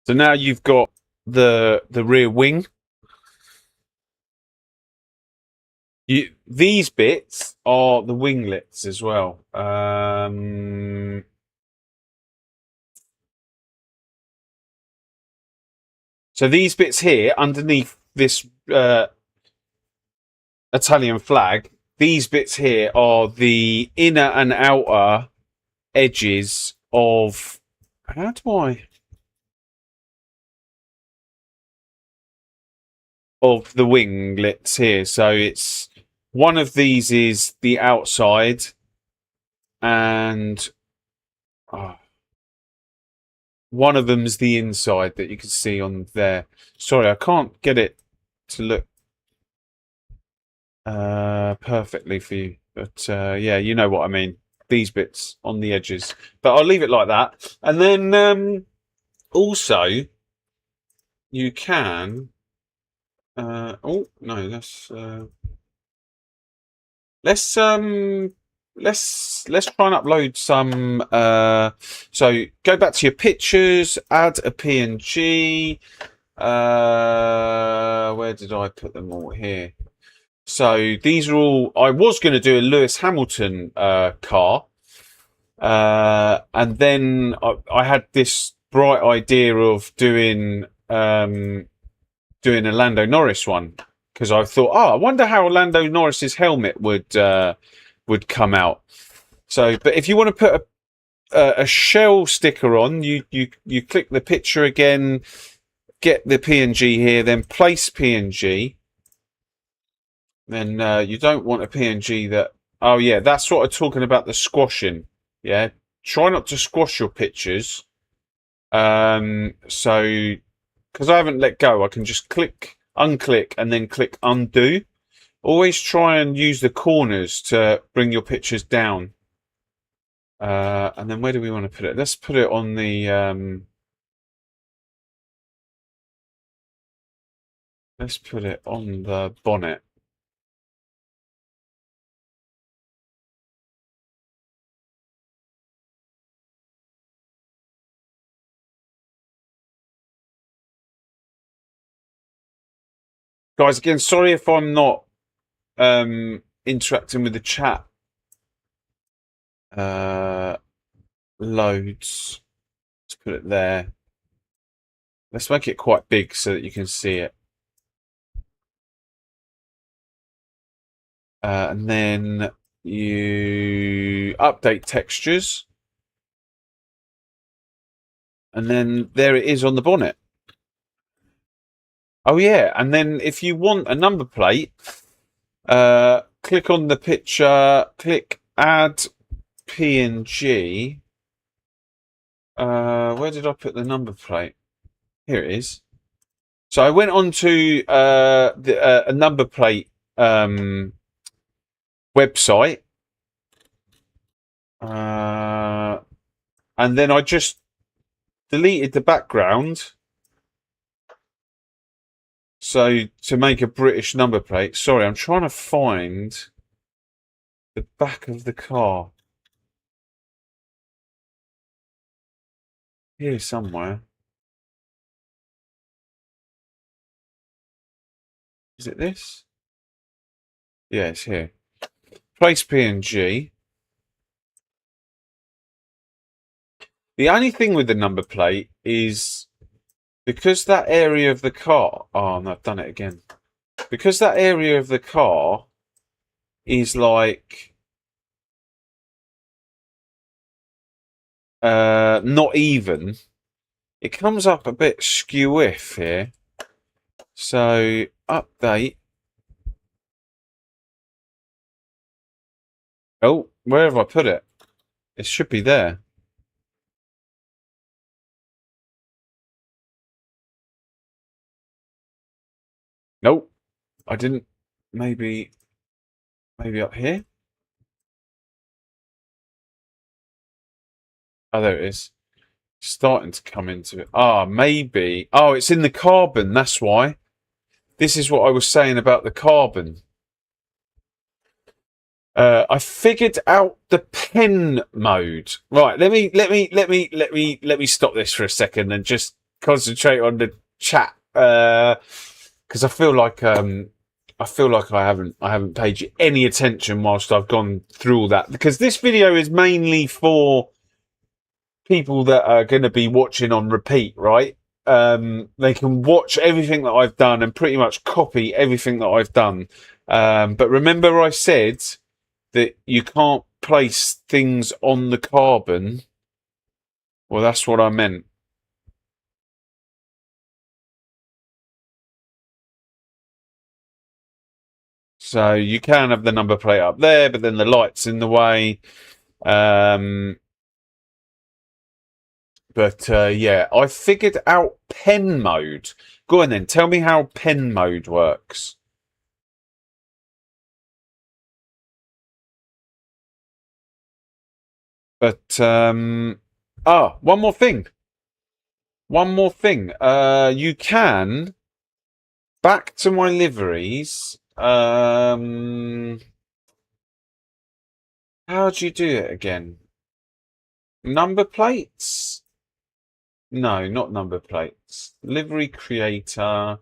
So now you've got the rear wing. These bits are the winglets as well. So these bits here underneath this Italian flag, these bits here are the inner and outer edges of. How do I? Of the winglets here. So it's one of these is the outside, and one of them's the inside that you can see on there. Sorry, I can't get it to look perfectly for you, but yeah, you know what I mean. These bits on the edges, but I'll leave it like that. And then also you can. Oh no, let's let's try and upload some. So go back to your pictures, add a PNG. Where did I put them all here? So these are all. I was going to do a Lewis Hamilton car, and then I had this bright idea of doing doing a Lando Norris one, because I thought, I wonder how Lando Norris's helmet would come out. So, but if you want to put a shell sticker on, you click the picture again, get the PNG here, then place PNG. Then you don't want a PNG that. Oh yeah, that's what I'm talking about, the squashing. Yeah, try not to squash your pictures. So because I haven't let go, I can just click, unclick, and then click undo. Always try and use the corners to bring your pictures down. And then where do we want to put it? Let's put it on the. Let's put it on the bonnet. Guys, again, sorry if I'm not interacting with the chat loads. Let's put it there. Let's make it quite big so that you can see it. And then you update textures. And then there it is on the bonnet. Oh yeah, and then if you want a number plate, click on the picture, click add PNG. Where did I put the number plate? Here it is. So I went on to a number plate website, and then I just deleted the background. So to make a British number plate, sorry, I'm trying to find the back of the car. Here somewhere. Is it this? Yeah, it's here. Place PNG. The only thing with the number plate is because that area of the car. Oh, no, I've done it again. Because that area of the car is like not even. It comes up a bit skew-if here. So update. Oh, where have I put it? It should be there. Nope, I didn't. Maybe up here. Oh, there it is. Starting to come into it. Ah, maybe. Oh, it's in the carbon. That's why. This is what I was saying about the carbon. I figured out the pen mode. Right, let me stop this for a second and just concentrate on the chat because I feel like I haven't paid you any attention whilst I've gone through all that, because this video is mainly for people that are going to be watching on repeat, right? They can watch everything that I've done and pretty much copy everything that I've done. But remember I said that you can't place things on the carbon. Well, that's what I meant. So you can have the number plate up there, but then the light's in the way. But yeah, I figured out pen mode. Go on then, tell me how pen mode works. But one more thing. One more thing. You can back to my liveries. How do you do it again? Number plates? No, not number plates. Livery creator,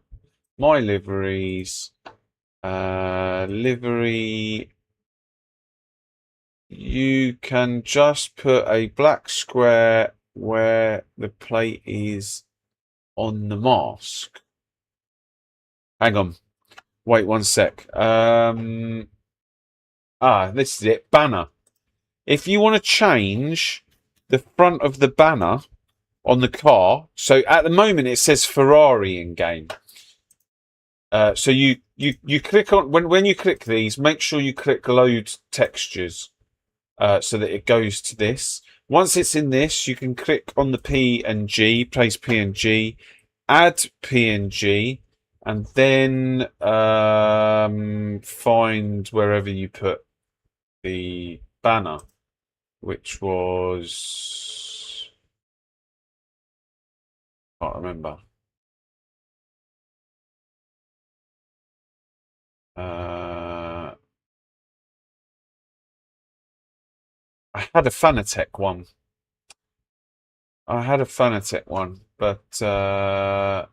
my liveries, livery. You can just put a black square where the plate is on the mask. Hang on. Wait one sec. This is it. Banner. If you want to change the front of the banner on the car, so at the moment it says Ferrari in game. So you click on when you click these, make sure you click load textures so that it goes to this. Once it's in this, you can click on the PNG, place PNG, add PNG, and then find wherever you put the banner, which was, can't remember. I had a Fanatec one. But no.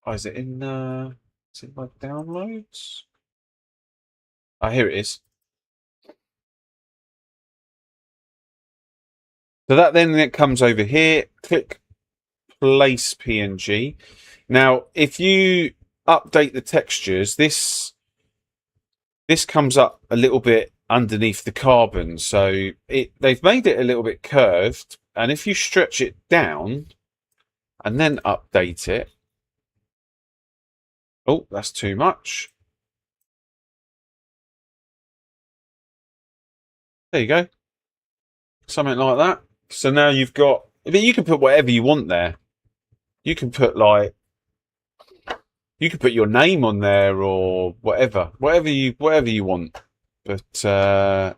Is it in my downloads? Ah, here it is. So that then it comes over here. Click place PNG. Now, if you update the textures, this this comes up a little bit underneath the carbon, so they've made it a little bit curved, and if you stretch it down and then update it, oh, that's too much. There you go, something like that. So now you've got, but you can put whatever you want there. You can put like, you can put your name on there or whatever you want. But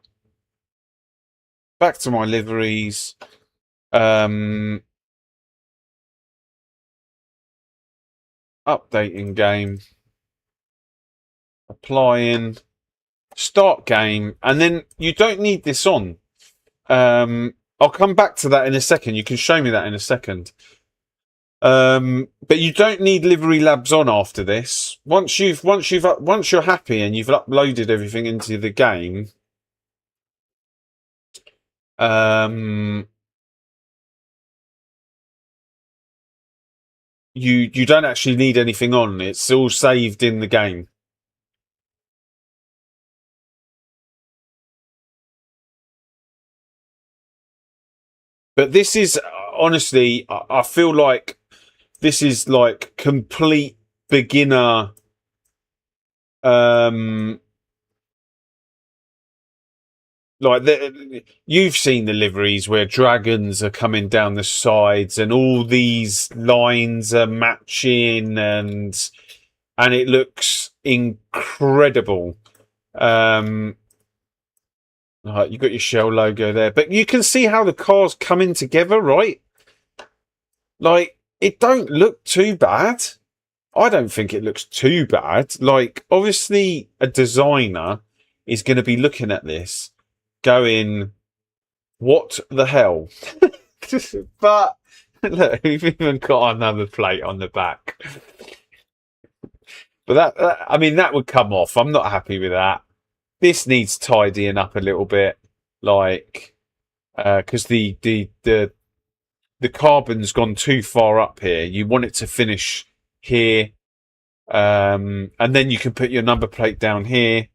back to my liveries. Updating game, applying, start game, and then you don't need this on. I'll come back to that in a second. You can show me that in a second. But you don't need LiveryLabs on after this. Once you're happy and you've uploaded everything into the game, you don't actually need anything on. It's all saved in the game. But this is honestly, I feel like this is like complete beginner. You've seen the liveries where dragons are coming down the sides and all these lines are matching and it looks incredible. You got your Shell logo there, but you can see how the cars coming together, right? Like, it don't look too bad. I don't think it looks too bad. Like, obviously, a designer is going to be looking at this, going, "What the hell?" But look, we've even got another plate on the back. But I mean, that would come off. I'm not happy with that. This needs tidying up a little bit, like, because the carbon's gone too far up here. You want it to finish here, and then you can put your number plate down here.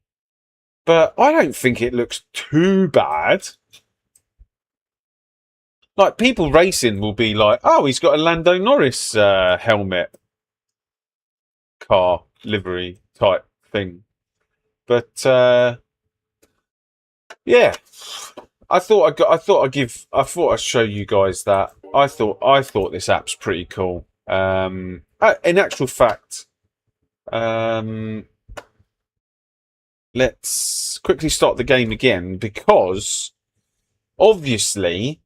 But I don't think it looks too bad. Like, people racing will be like, "Oh, he's got a Lando Norris helmet, car livery type thing." But yeah, I thought I'd show you guys that. I thought this app's pretty cool. In actual fact, let's quickly start the game again, because obviously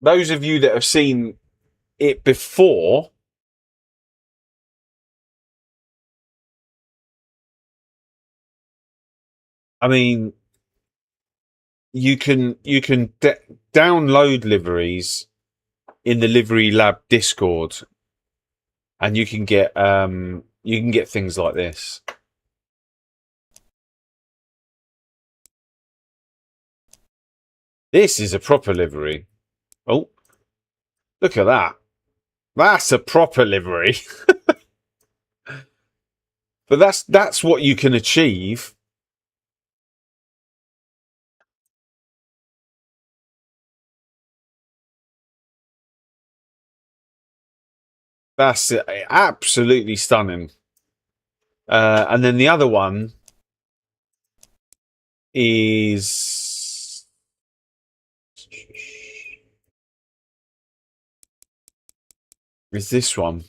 those of you that have seen it before, I mean, you can download liveries in the LiveryLab Discord, and you can get things like this. This is a proper livery. Oh, look at that. That's a proper livery. But that's what you can achieve. That's absolutely stunning. And then the other one is this one.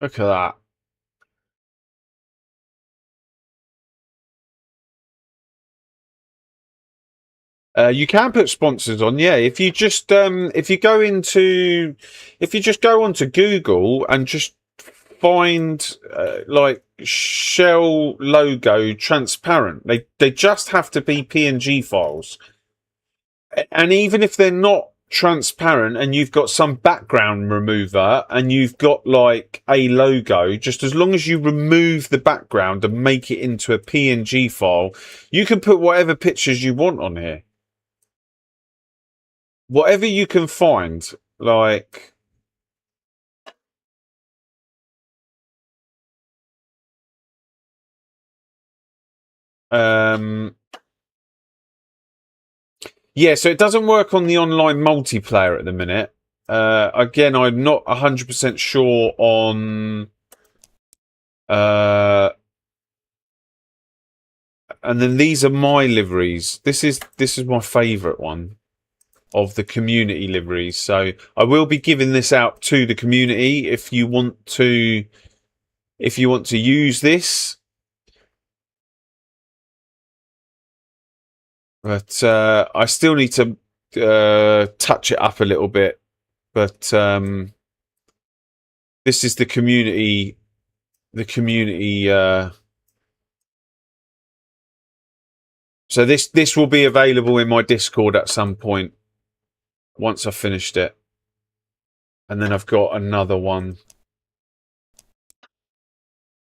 Look at that. You can put sponsors on, yeah. If you just go onto Google and just find like Shell logo transparent, they just have to be PNG files, and even if they're not transparent and you've got some background remover and you've got like a logo, just as long as you remove the background and make it into a PNG file, you can put whatever pictures you want on here. Whatever you can find, like, Yeah, so it doesn't work on the online multiplayer at the minute. Again, I'm not 100% sure on. And then these are my liveries. This is my favourite one of the community liveries. So I will be giving this out to the community if you want to use this. But I still need to touch it up a little bit. But this is the community. The community. So this will be available in my Discord at some point once I've finished it. And then I've got another one,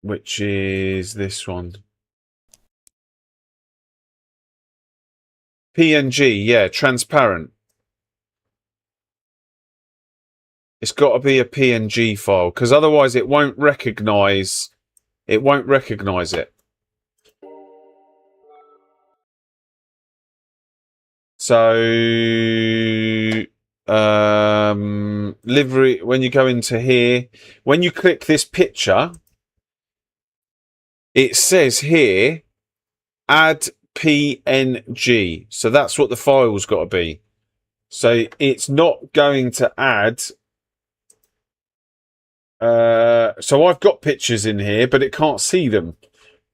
which is this one. PNG, yeah, transparent. It's got to be a PNG file because otherwise it won't recognize it. So livery, when you go into here, when you click this picture, it says here add PNG. So that's what the file's got to be. So it's not going to add. So I've got pictures in here, but it can't see them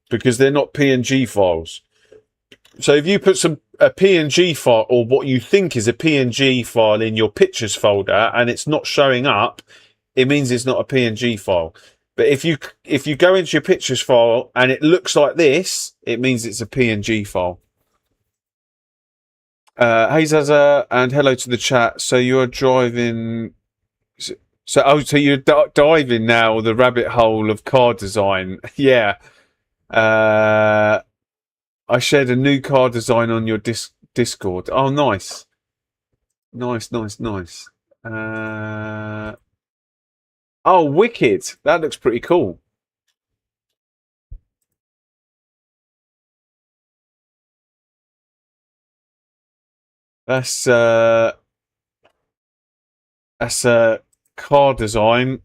because they're not PNG files. So if you put a PNG file or what you think is a PNG file in your pictures folder and it's not showing up, it means it's not a PNG file. But if you go into your pictures file and it looks like this, it means it's a PNG file. Hey Zaza, and hello to the chat. So you're driving. So you're diving now the rabbit hole of car design. Yeah. I shared a new car design on your Discord. Oh, nice. Nice. Oh, wicked. That looks pretty cool. That's a car design.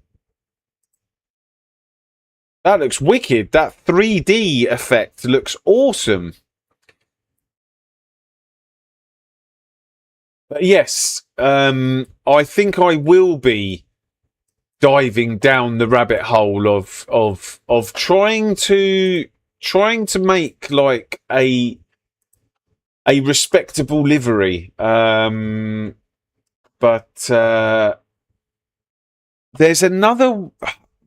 That looks wicked. That 3D effect looks awesome. But yes, I think I will be diving down the rabbit hole of trying to make like a respectable livery. But there's another.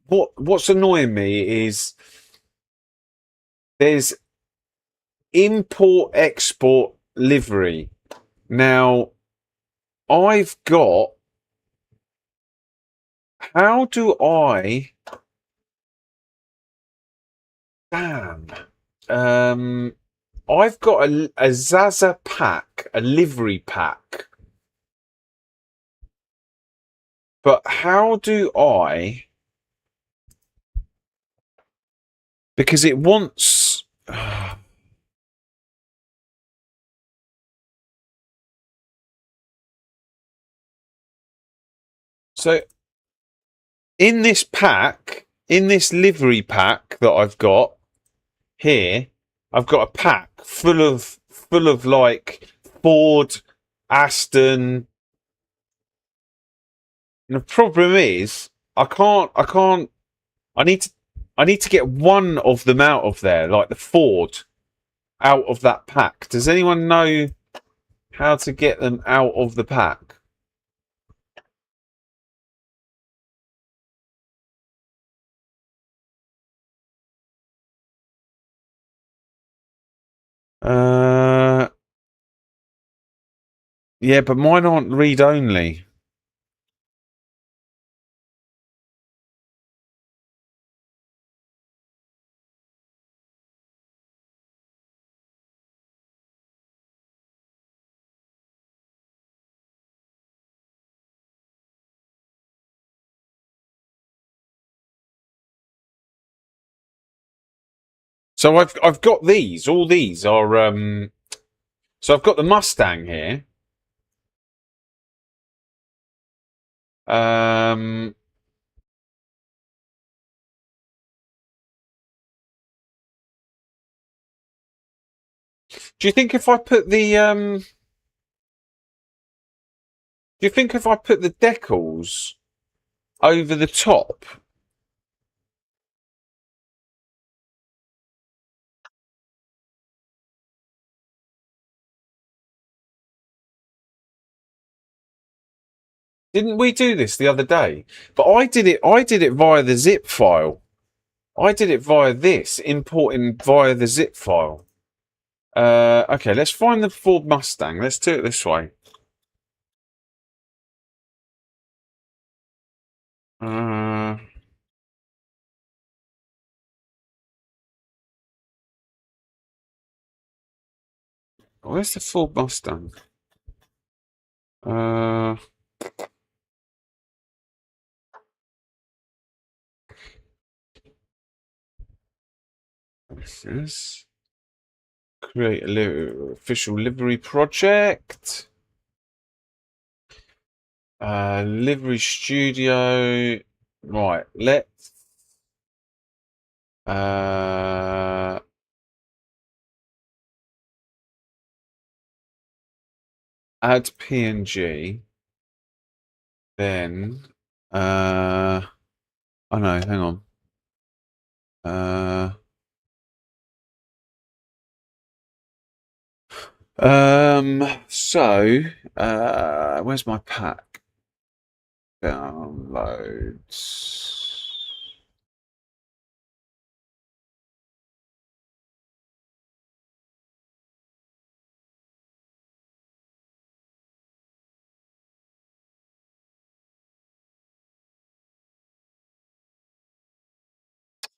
What's annoying me is there's import export livery. Now I've got. How do I? Damn. I've got a Zaza pack, a livery pack. But how do I? Because it wants. So in this pack, in this livery pack that I've got here, I've got a pack full of like Ford, Aston. And the problem is I need to get one of them out of there, like the Ford, out of that pack. Does anyone know how to get them out of the pack? Yeah, but mine aren't read only. So I've got these. All these are so I've got the Mustang here. Um, do you think if I put the do you think if I put the decals over the top? Didn't we do this the other day? But I did it via the zip file. I did it via this, importing via the zip file. Okay, let's find the Ford Mustang. Let's do it this way. Uh, where's the Ford Mustang? Uh, this is create a official livery project. Livery studio. Right, let's add PNG. Then oh no, hang on. So where's my pack? Downloads.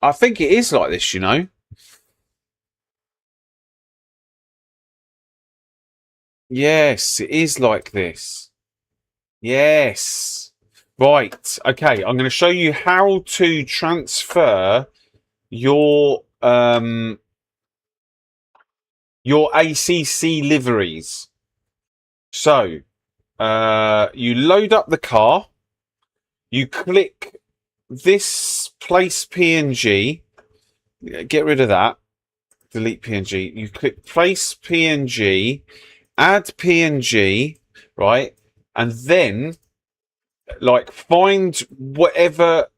I think it is like this, you know. Yes, it is like this. Yes. Right. Okay, I'm going to show you how to transfer your ACC liveries. So, you load up the car, you click this place PNG, get rid of that, delete PNG. You click place PNG, add PNG, right? And then like find whatever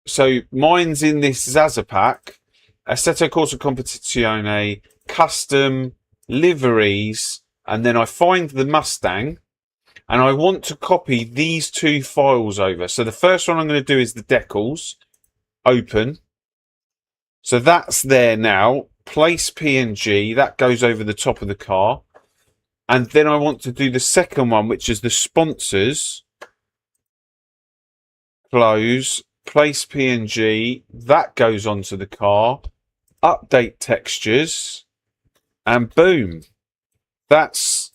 so mine's in this Zaza pack, Assetto Corsa Competizione, custom, liveries, and then I find the Mustang, and I want to copy these two files over. So the first one I'm going to do is the decals, open. So that's there now, place PNG, that goes over the top of the car. And then I want to do the second one, which is the sponsors, close, place PNG, that goes onto the car, update textures, and boom. That's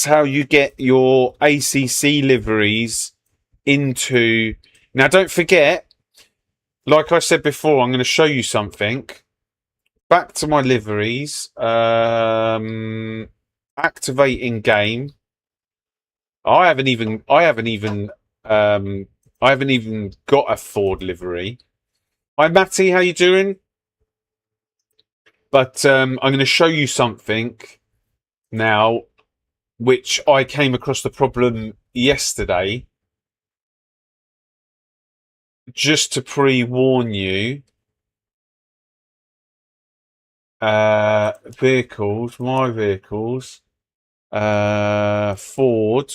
how you get your ACC liveries into. Now, don't forget, like I said before, I'm going to show you something. Back to my liveries. Activate in game. I haven't even got a Ford livery. Hi Matty, how you doing? But I'm going to show you something now, which I came across the problem yesterday. Just to pre-warn you, vehicles, my vehicles, Ford.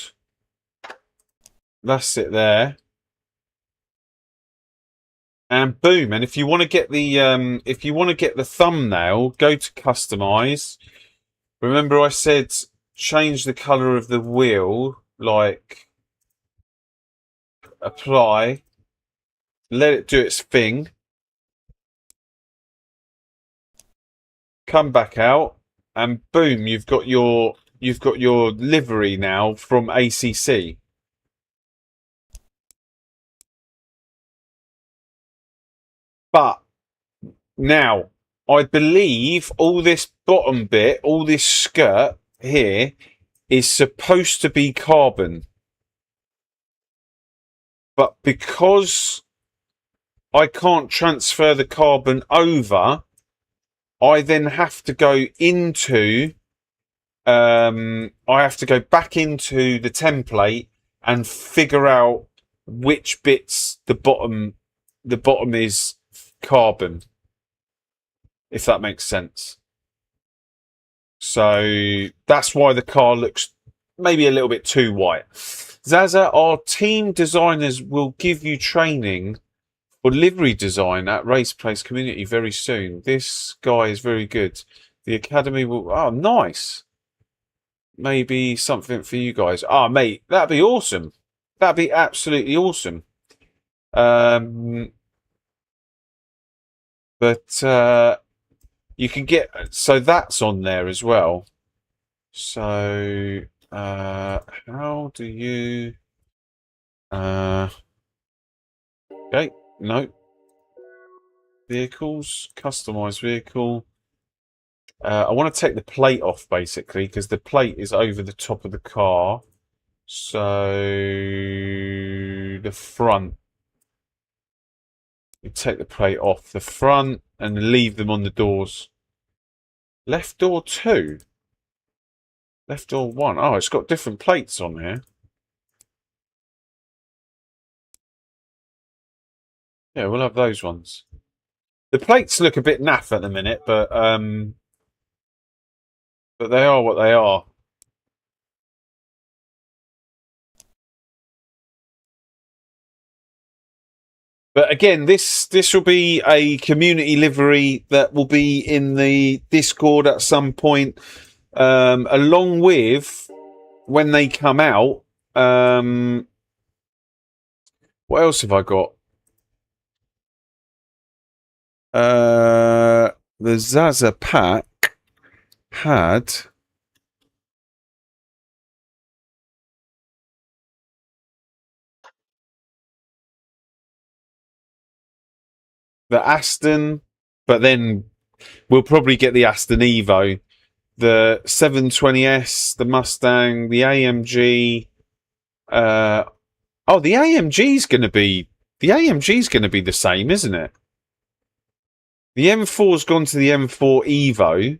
That's it there. And boom. And if you want to get the thumbnail, go to customize. Remember I said change the color of the wheel, like apply, let it do its thing, come back out, and boom, you've got your livery now from ACC. But Now, I believe all this bottom bit, all this skirt here, is supposed to be carbon. But because I can't transfer the carbon over, I then have to go into, I have to go back into the template and figure out which bits the bottom is carbon, if that makes sense. So that's why the car looks maybe a little bit too white. Zaza, our team designers will give you training for livery design at Race Place Community very soon. This guy is very good. The academy will... Oh, nice. Maybe something for you guys. Ah, mate, that'd be awesome. That'd be absolutely awesome. But you can get... So that's on there as well. So how do you... okay, no. Vehicles, customize vehicle. I want to take the plate off basically because the plate is over the top of the car. So the front, you take the plate off the front and leave them on the doors. Left door 2, left door 1. Oh, it's got different plates on here. Yeah, we'll have those ones. The plates look a bit naff at the minute, but they are what they are. But again, this will be a community livery that will be in the Discord at some point, along with when they come out. What else have I got? The Zaza pack had the Aston, but then we'll probably get the Aston EVO, the 720S, the Mustang, the AMG. Oh, the AMG's going to be the same, isn't it? The M4's gone to the M4 EVO.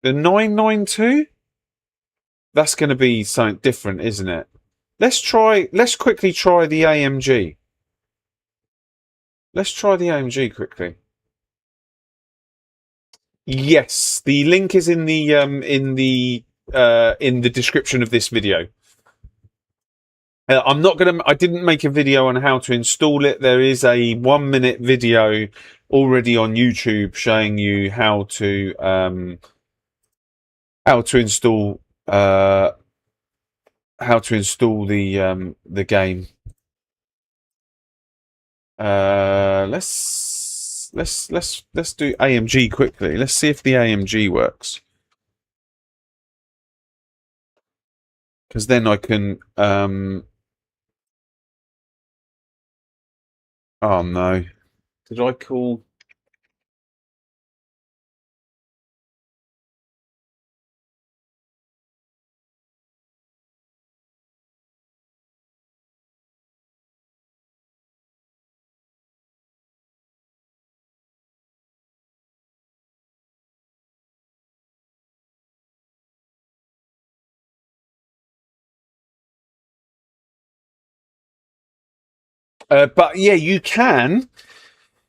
The 992? That's going to be something different, isn't it? Let's quickly try the AMG. Let's try the AMG quickly. Yes, the link is in the description of this video. I didn't make a video on how to install it. There is a 1-minute video already on YouTube showing you how to install the game. Let's do AMG quickly. Let's see if the AMG works. Because then I can oh no. Did I call? But yeah, you can.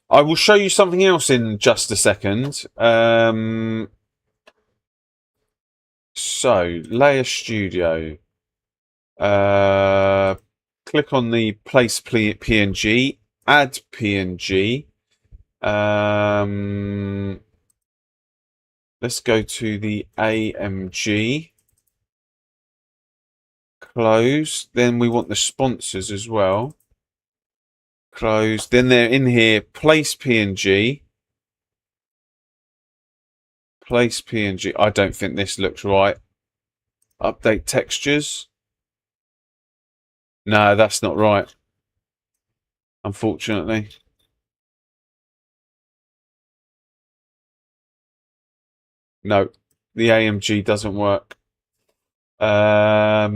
I will show you something else in just a second. So, Layer Studio. Click on the place PNG, add PNG. Let's go to the AMG. Close. Then we want the sponsors as well. Close. Then they're in here. Place PNG. Place PNG. I don't think this looks right. Update textures. No, that's not right. Unfortunately. No, the AMG doesn't work. Back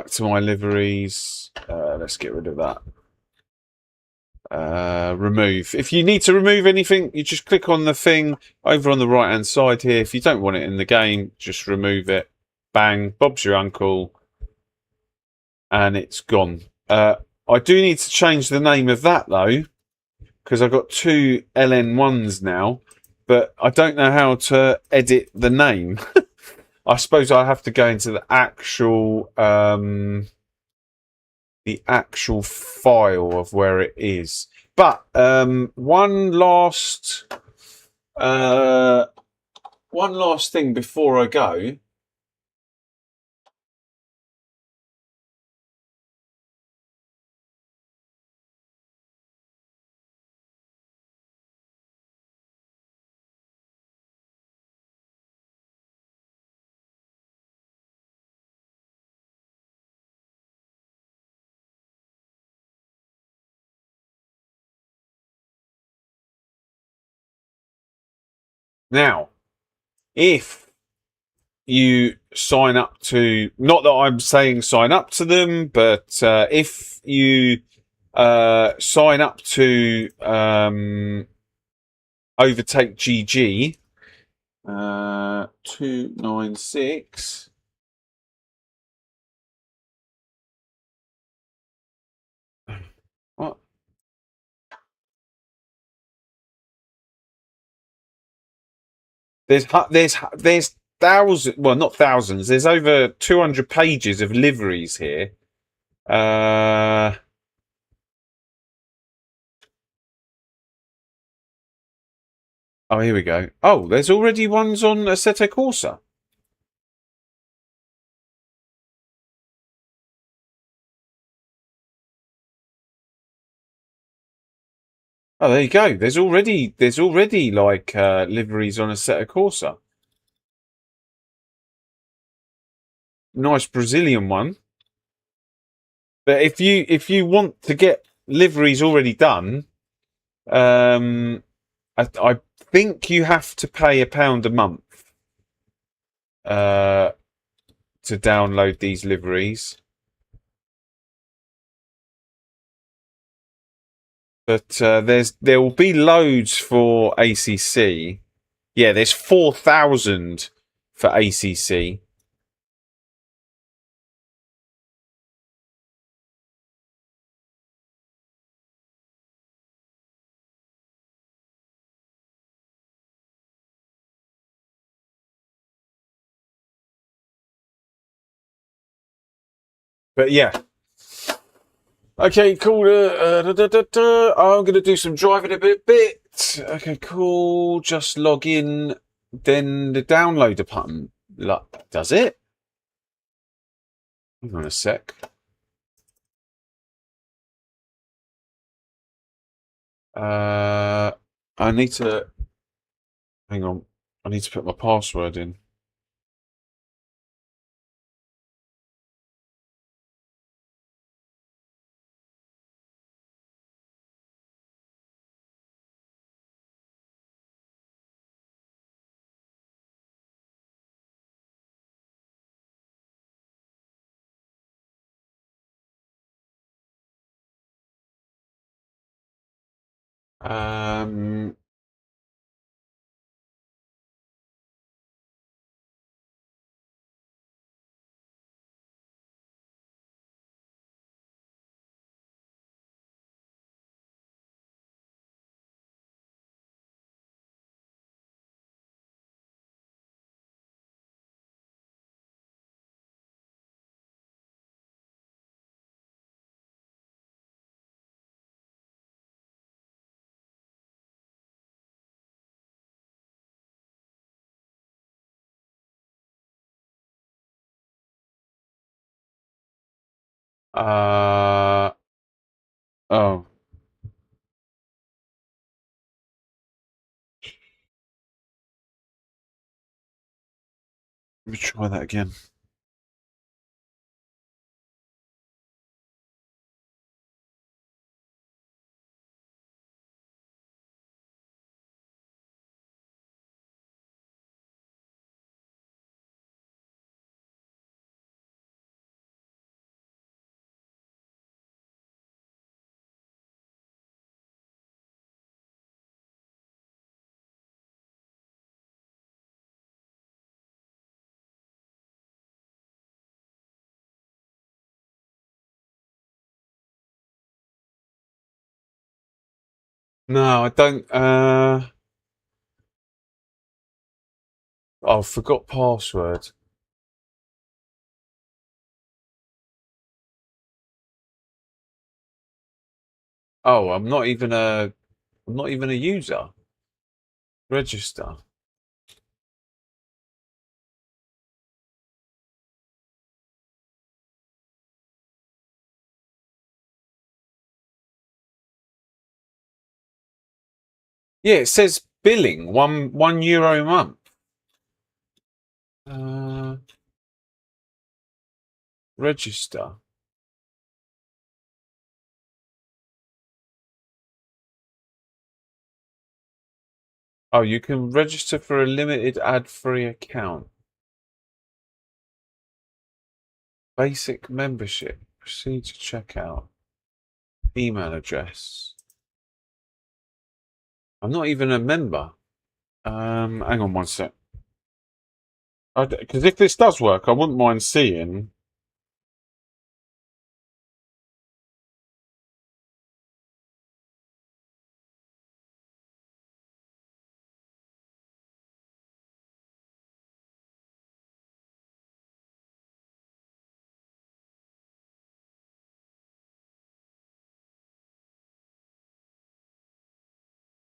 to my liveries. Let's get rid of that. Remove. If you need to remove anything, you just click on the thing over on the right hand side here. If you don't want it in the game, just remove it. Bang, Bob's your uncle, and it's gone. I do need to change the name of that though, because I've got two LN1s now, but I don't know how to edit the name. I suppose I have to go into the actual file of where it is. But one last thing before I go. Now, if you sign up to, not that I'm saying sign up to them, but if you sign up to Overtake GG 296. What? There's thousands, well, not thousands. There's over 200 pages of liveries here. Oh, here we go. Oh, there's already ones on Assetto Corsa. Oh, there you go. There's already like liveries on Assetto Corsa. Nice Brazilian one. But if you want to get liveries already done, I think you have to pay £1 a month to download these liveries. But there will be loads for ACC. Yeah, there's 4,000 for ACC. But yeah. Okay, cool. I'm going to do some driving a bit. Okay, cool. Just log in. Then the downloader button does it. Hang on a sec. I need to. Hang on. I need to put my password in. Um, oh, let me try that again. No, I don't. Oh, forgot password. Oh, I'm not even a user. Register. Yeah, it says billing €1 a month. Uh, register. Oh, you can register for a limited ad-free account. Basic membership. Proceed to checkout. Email address. I'm not even a member. Hang on one sec. Because if this does work, I wouldn't mind seeing.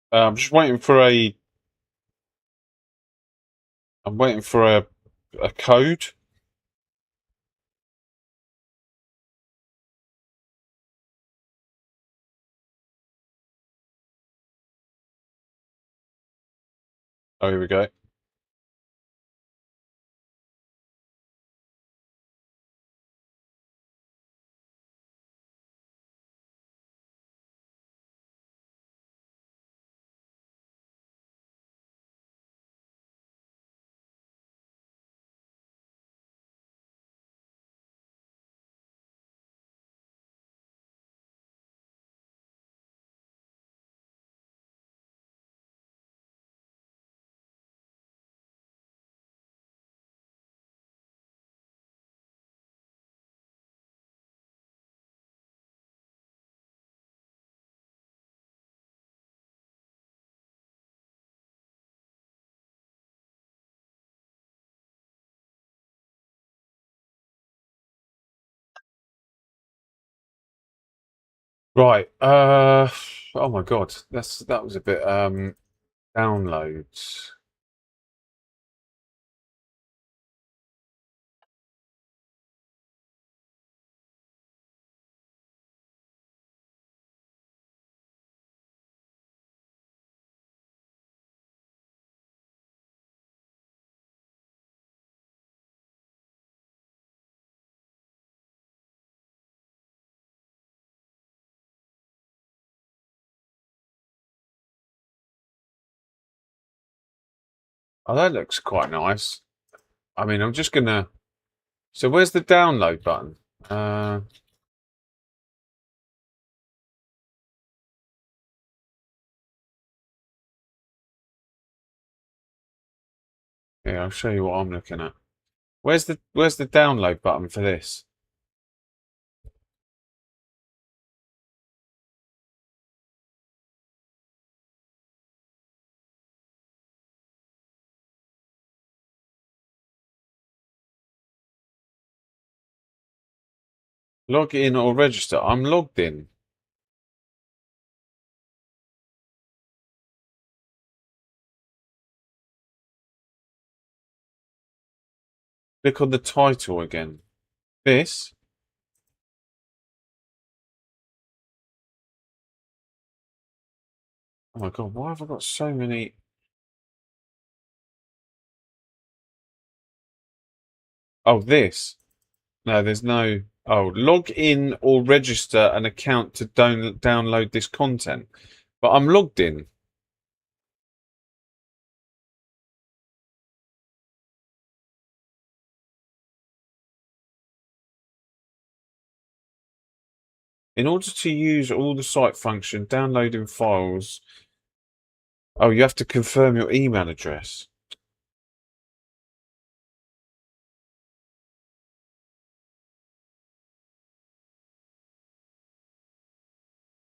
I'm just waiting for a. I'm waiting for a code. Oh, here we go. Right. Oh my God. That was a bit. Downloads. Oh, that looks quite nice. I mean, I'm just gonna. So where's the download button? Uh, yeah, I'll show you what I'm looking at. Where's the download button for this? Log in or register. I'm logged in. Click on the title again. This. Oh my God, why have I got so many? Oh, this. No, there's no. Oh, log in or register an account to download this content. But I'm logged in. In order to use all the site function, downloading files. Oh, you have to confirm your email address.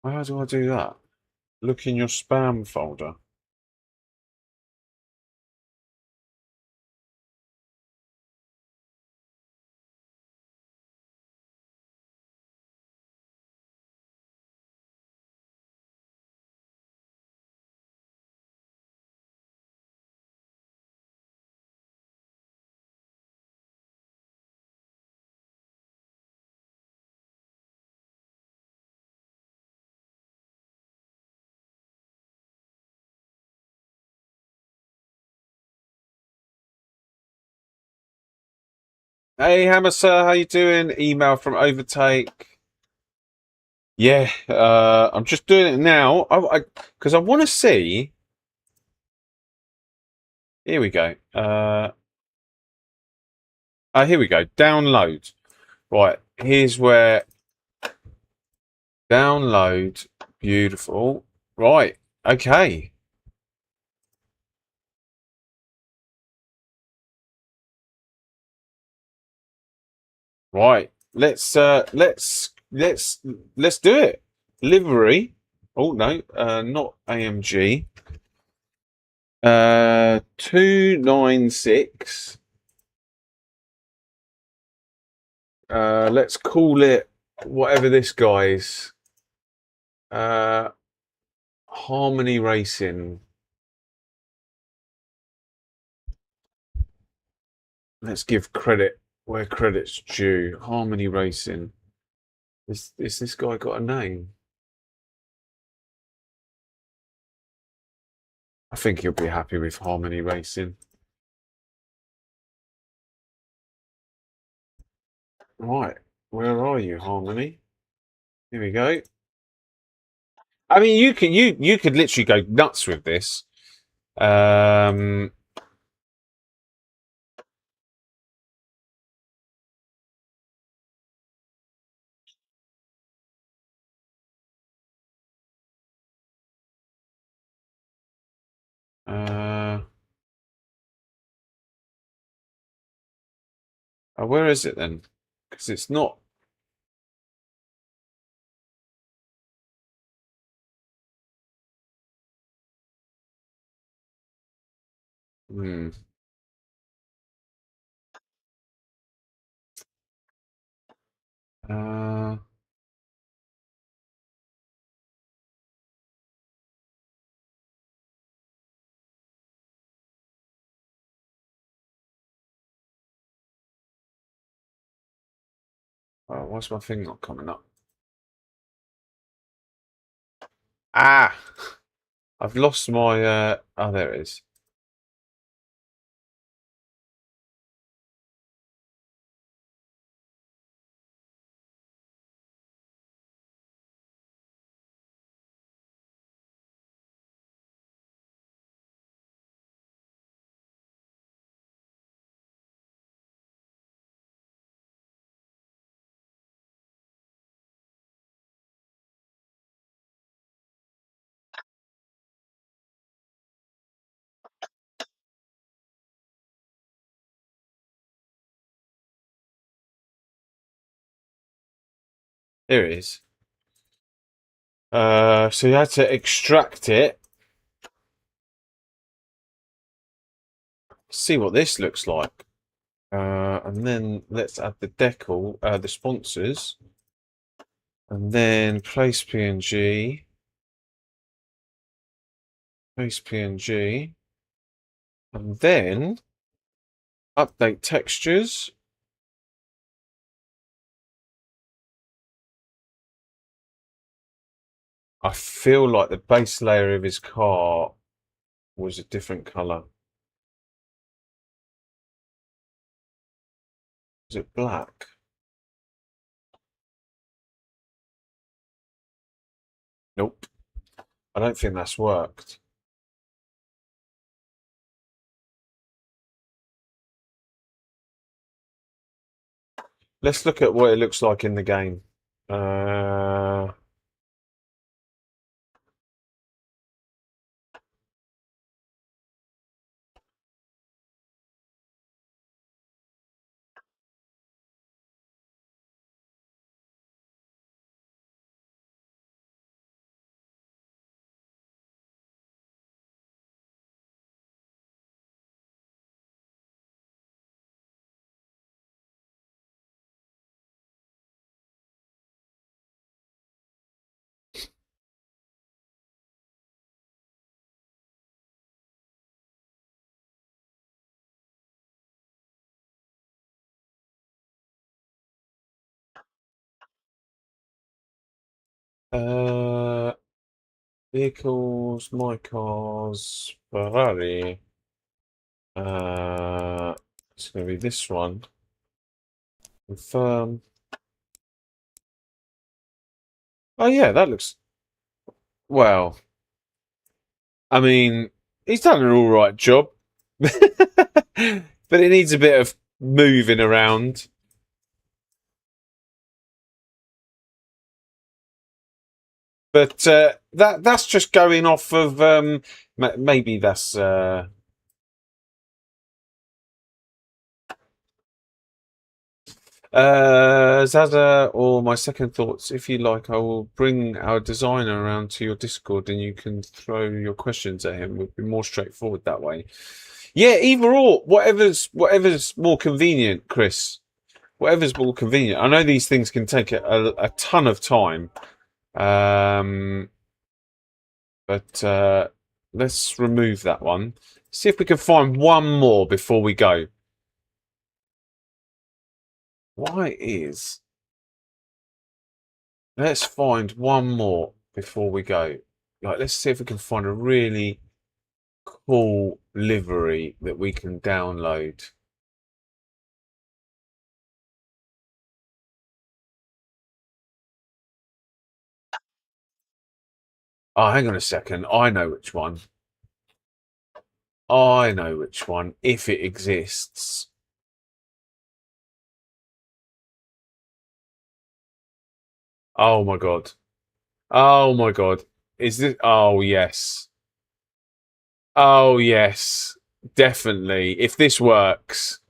How do I do that? Look in your spam folder. Hey, Hammer Sir, how you doing? Email from Overtake. Yeah, I'm just doing it now. Because I want to see. Here we go. Here we go. Download. Right, here's where download. Beautiful. Right. Okay. Right. Let's do it. Livery. Oh no, not AMG. 296. Let's call it whatever this guy's. Uh, Harmony Racing. Let's give credit where credit's due. Harmony Racing. Is this guy got a name? I think he'll be happy with Harmony Racing. Right, where are you, Harmony? Here we go. I mean, you could literally go nuts with this. Um, uh, where is it then? Because it's not. Hmm. Uh, why's my thing not coming up? Ah, I've lost my. Oh, there it is. There it is. So you had to extract it. See what this looks like. And then let's add the decal, the sponsors, and then place PNG, place PNG, and then update textures. I feel like the base layer of his car was a different color. Was it black? Nope. I don't think that's worked. Let's look at what it looks like in the game. Uh, Uh, vehicles, my cars, Ferrari. It's going to be this one. Confirm. Oh yeah, that looks well. I mean, he's done an all right job, but it needs a bit of moving around. But that's just going off of maybe that's Zaza, or my second thoughts. If you like, I will bring our designer around to your Discord, and you can throw your questions at him. Would be more straightforward that way. Yeah, either or, whatever's more convenient, Chris. Whatever's more convenient. I know these things can take a ton of time, um, but let's remove that one. See if we can find one more before we go. Why is... Let's find one more before we go. Like, let's see if we can find a really cool livery that we can download. Oh, hang on a second. I know which one. I know which one, if it exists. Oh my god. Oh my god. Is this... Oh, yes. Oh, yes. Definitely. If this works.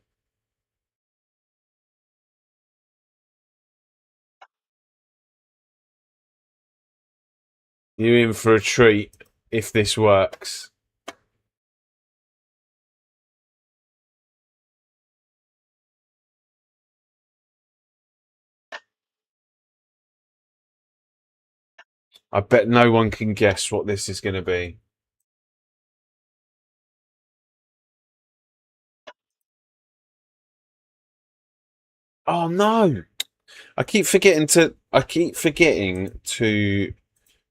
You're in for a treat if this works. I bet no one can guess what this is going to be. Oh no! I keep forgetting to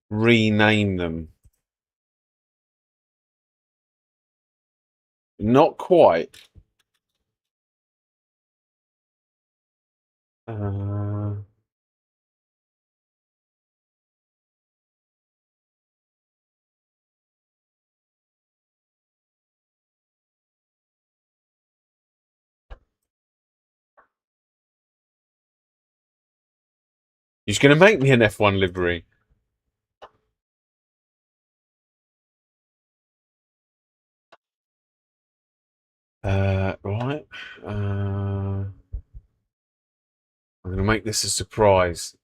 rename them. Not quite. Uh, He's going to make me an F1 livery. Right. I'm going to make this a surprise.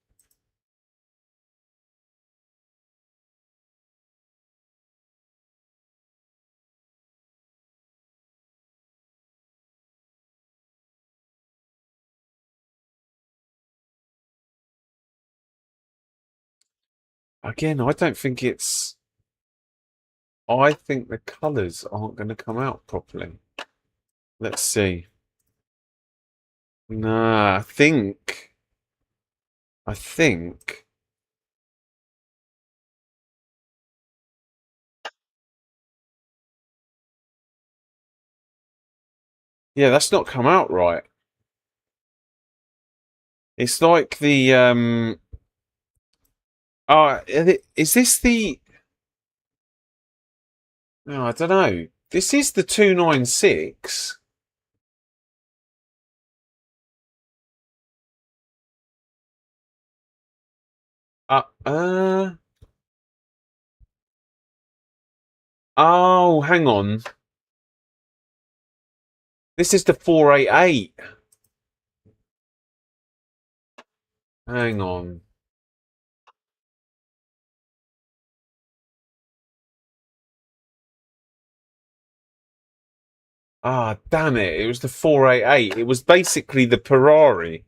Again, I don't think it's... I think the colours aren't going to come out properly. Let's see. Nah, I think... Yeah, that's not come out right. It's like the... Oh, is this the... No, I don't know. This is the 296. Uh, uh... Oh, hang on. This is the 488. Hang on. Ah, damn it. It was the 488. It was basically the Ferrari.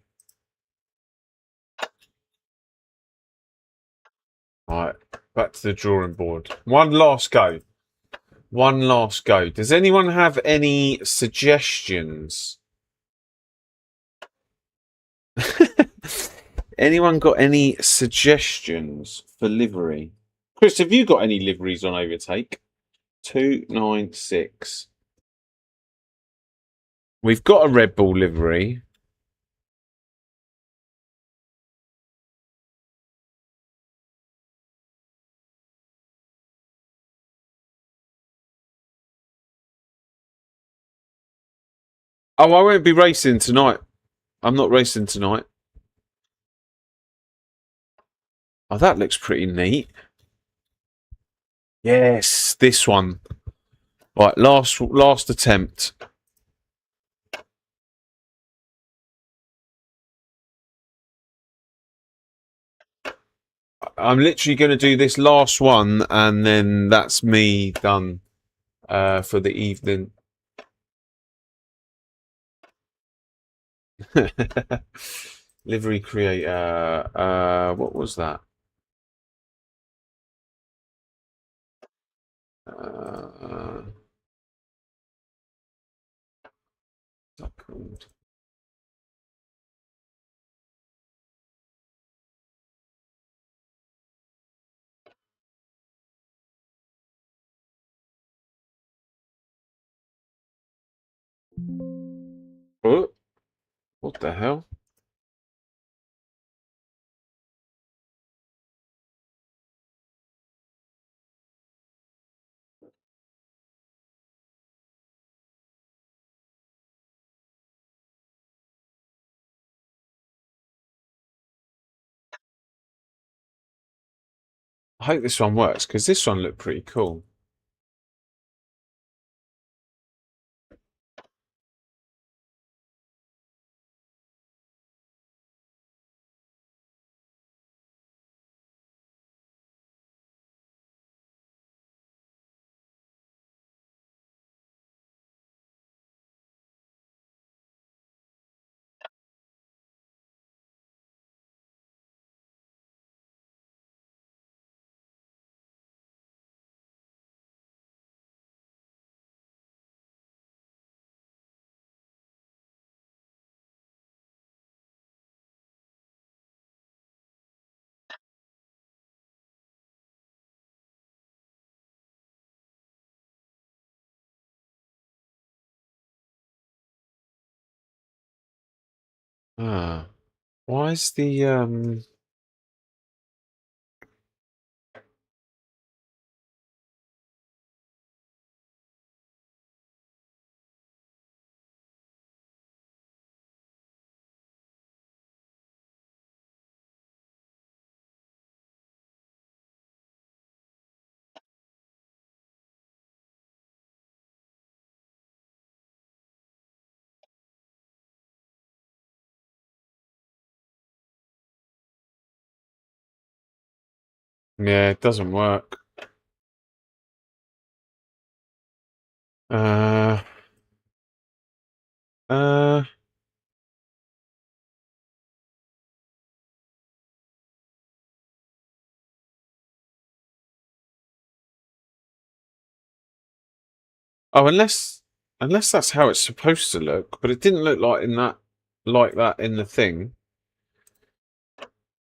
Right, back to the drawing board. One last go. One last go. Does anyone have any suggestions? Anyone got any suggestions for livery? Chris, have you got any liveries on overtake? 296. We've got a Red Bull livery. Oh, I won't be racing tonight. I'm not racing tonight. Oh, that looks pretty neat. Yes, this one. Right, last attempt. I'm literally going to do this last one, and then that's me done for the evening. Livery creator. What was that? What's that called? Oh, what the hell? I hope this one works because this one looked pretty cool. Ah, why is the? Yeah, it doesn't work. Uh, uh. Oh, unless that's how it's supposed to look, but it didn't look like that in the thing.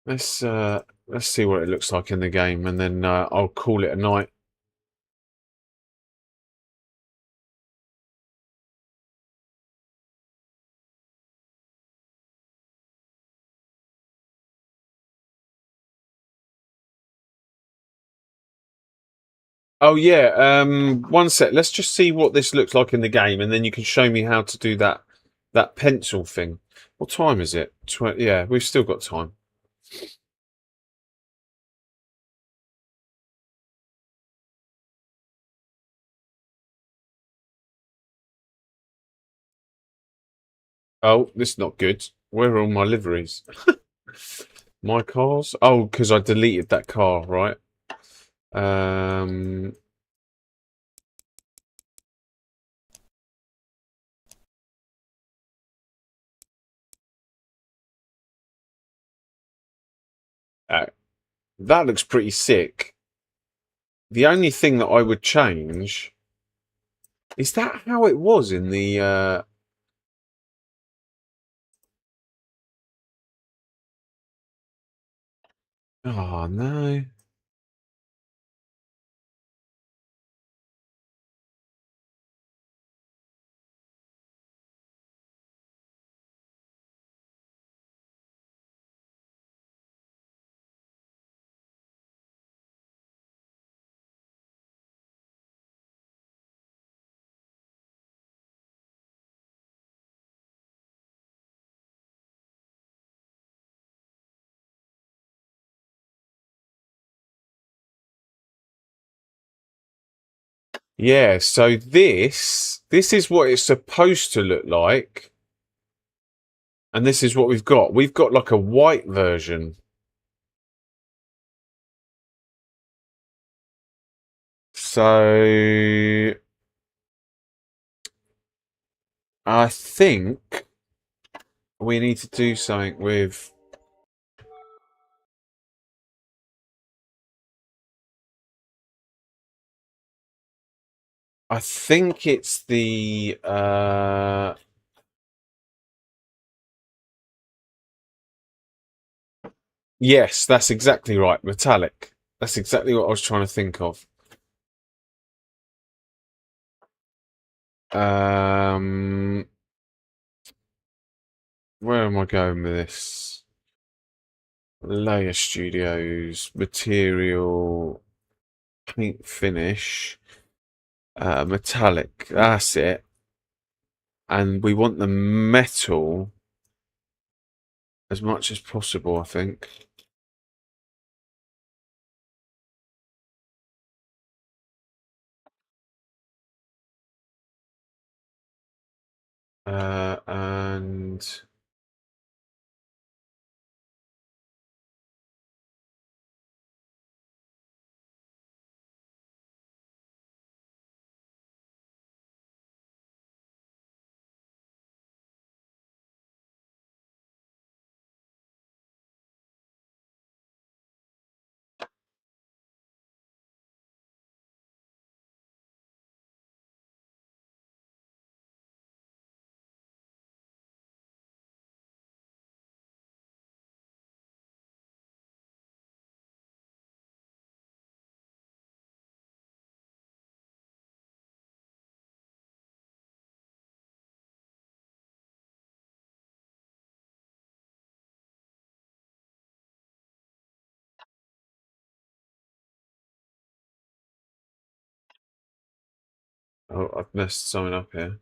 Let's see what it looks like in the game, and then I'll call it a night. Oh yeah, one sec. Let's just see what this looks like in the game, and then you can show me how to do that pencil thing. What time is it? Yeah, we've still got time. Oh, this is not good. Where are all my liveries? My cars? Oh, because I deleted that car, right? Um, uh, that looks pretty sick. The only thing that I would change is that how it was in the Oh, no. Yeah, so this is what it's supposed to look like. And this is what we've got. We've got like a white version. So I think we need to do something with... I think it's the... Yes, that's exactly right. Metallic. That's exactly what I was trying to think of. Um, where am I going with this? Layer Studios, material, paint finish, metallic. That's it. And we want the metal as much as possible, I think. And oh, I've messed something up here.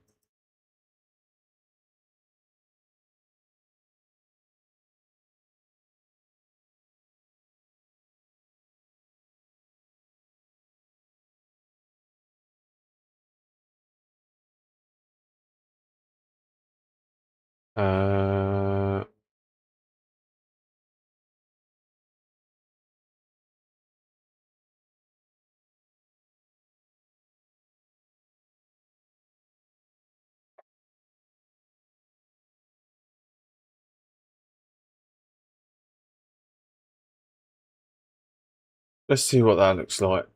Uh, let's see what that looks like.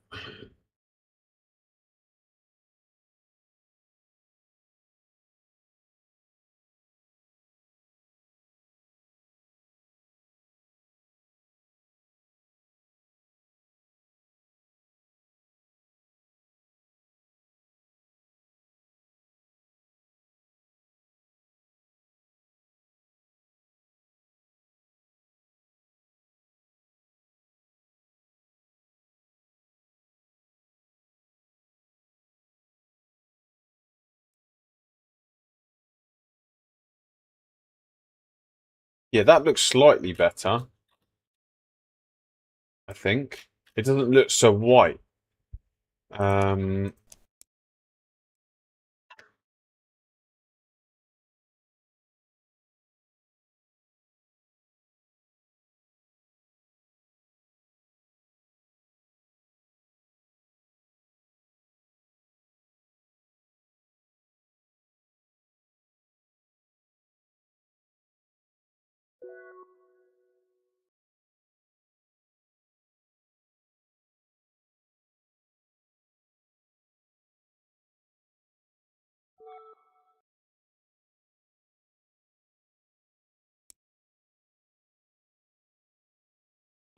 Yeah, that looks slightly better, I think. It doesn't look so white. Um,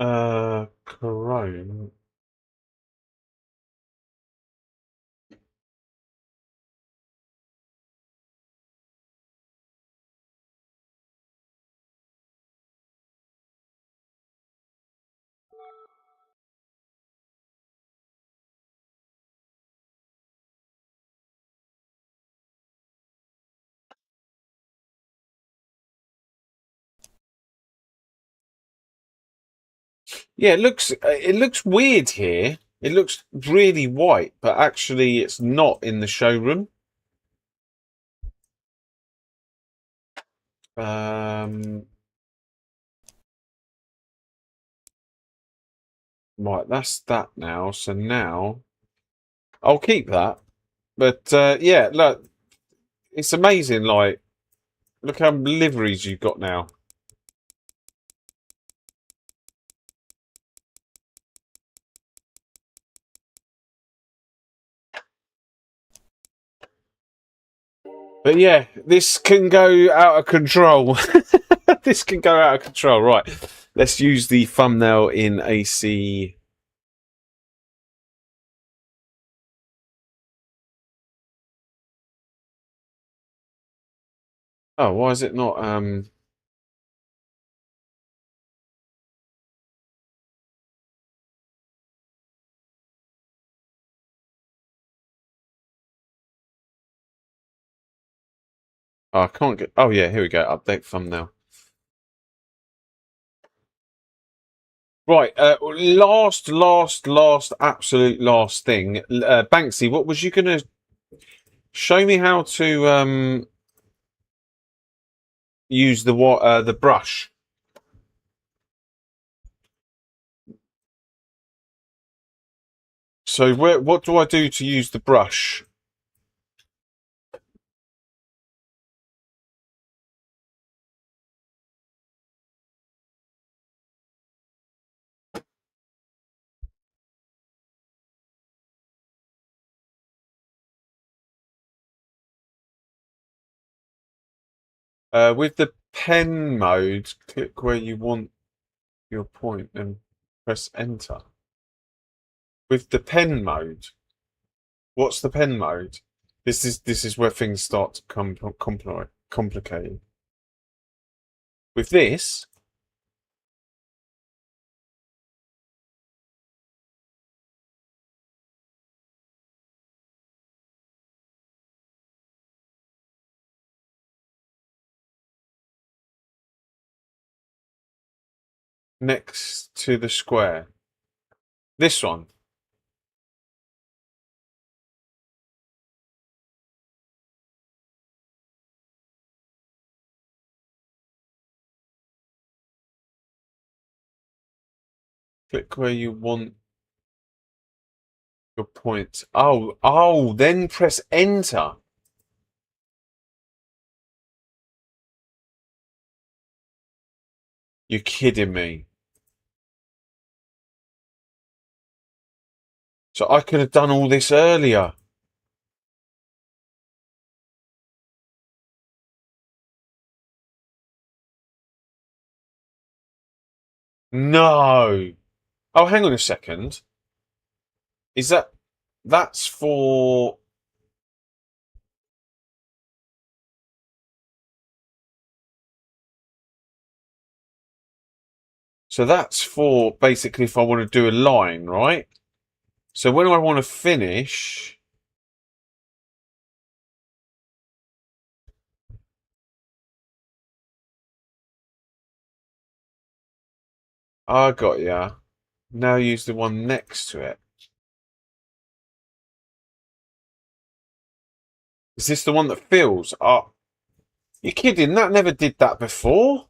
Chrome. Yeah, it looks weird here. It looks really white, but actually it's not in the showroom. Right, that's that now. So now I'll keep that. But yeah, look, it's amazing. Like, look how many liveries you've got now. But yeah, this can go out of control. This can go out of control. Right, let's use the thumbnail in AC. Oh, why is it not? Oh, I can't get. Oh yeah, here we go. Update thumbnail. Right, absolute last thing. Banksy, what was you gonna show me how to use the brush? So what do I do to use the brush? With the pen mode, click where you want your point and press enter. With the pen mode, what's the pen mode? This is where things start to come complicated. With this, next to the square, this one. Click where you want your point. Oh, then press enter. You're kidding me. So I could have done all this earlier. No. Oh, hang on a second. Is that's for so that's for basically if I want to do a line, right? So when I want to finish, I got ya. Now use the one next to it. Is this the one that fills? Oh, you're kidding? That never did that before.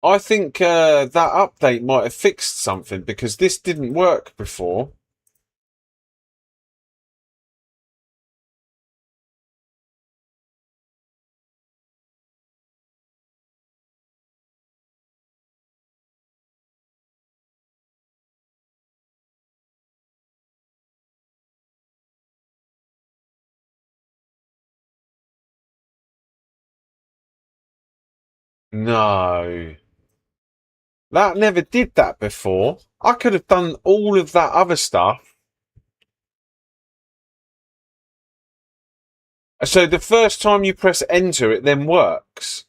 I think that update might have fixed something because this didn't work before. No. That never did that before. I could have done all of that other stuff. So the first time you press enter, it then works.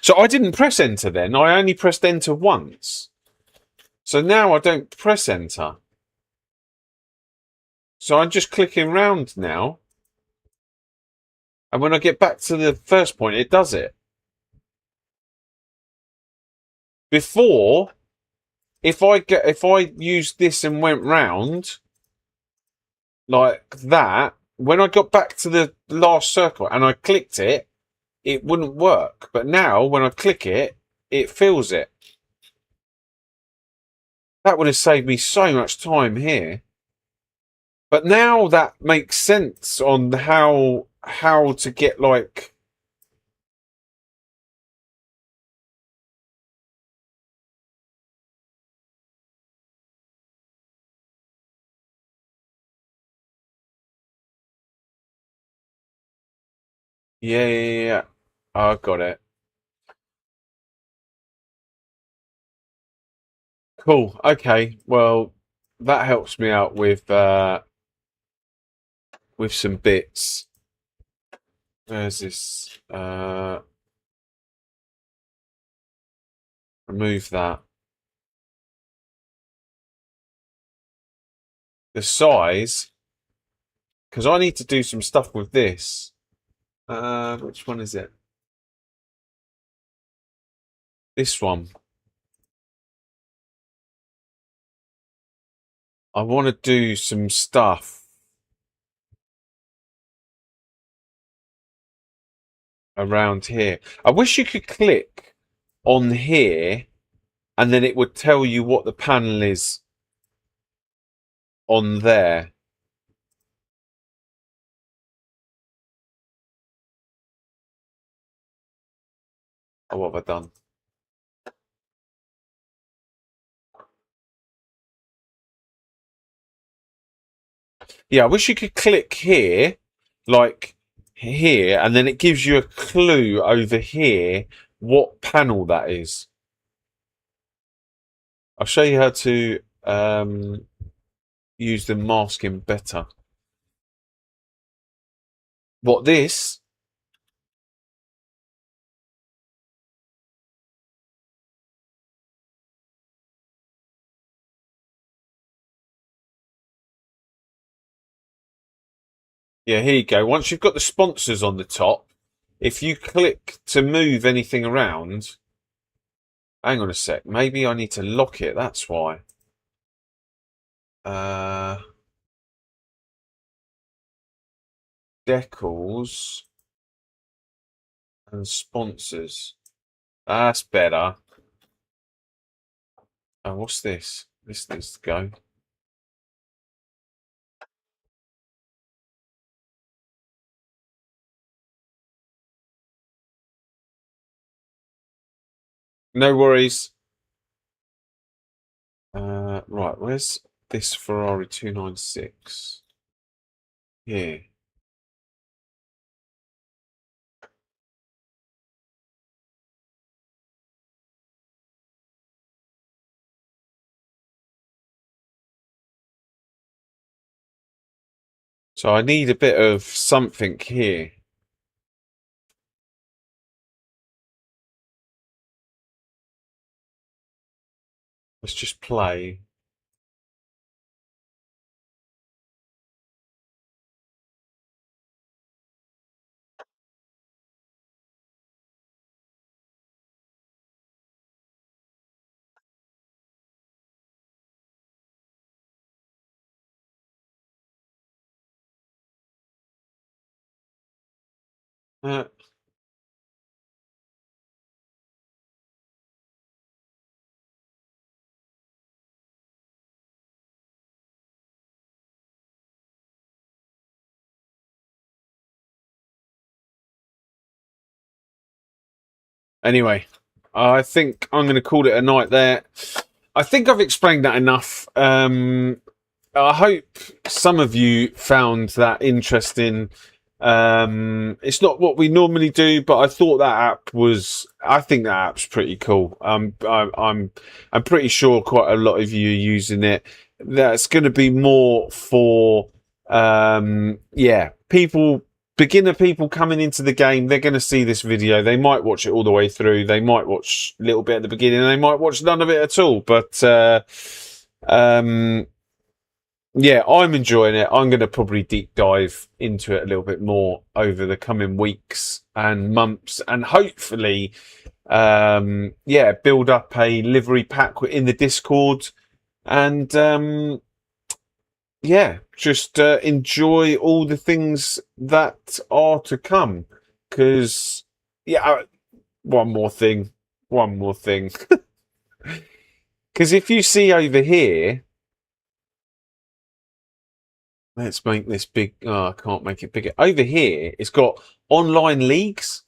So I didn't press enter then. I only pressed enter once. So now I don't press enter. So I'm just clicking round now. And when I get back to the first point, it does it. Before, if I used this and went round like that, when I got back to the last circle and I clicked it, it wouldn't work. But now when I click it, it fills it. That would have saved me so much time here. But now that makes sense on how to get like yeah. I got it. Cool. Okay. Well, that helps me out with some bits. There's this remove that. The size, because I need to do some stuff with this. Which one is it? This one. I want to do some stuff around here. I wish you could click on here and then it would tell you what the panel is on there. Oh, what have I done? Yeah, I wish you could click here, like here, and then it gives you a clue over here what panel that is. I'll show you how to use the masking better. What, this? Yeah, here you go. Once you've got the sponsors on the top, if you click to move anything around, hang on a sec, maybe I need to lock it, that's why. Decals and sponsors. That's better. Oh, what's this? This needs to go. No worries. Right, where's this Ferrari 296? Here. So I need a bit of something here. Let's just play. Uh, Anyway, I think I'm going to call it a night there. I think I've explained that enough. I hope some of you found that interesting. It's not what we normally do, but I thought I think that app's pretty cool. I'm pretty sure quite a lot of you are using it. That's going to be more for, beginner people coming into the game. They're going to see this video. They might watch it all the way through. They might watch a little bit at the beginning. They might watch none of it at all, but, yeah, I'm enjoying it. I'm going to probably deep dive into it a little bit more over the coming weeks and months, and hopefully, build up a livery pack in the Discord, and just enjoy all the things that are to come. Because one more thing, because if you see over here. Let's make this big. Oh, I can't make it bigger. Over here, it's got online leagues.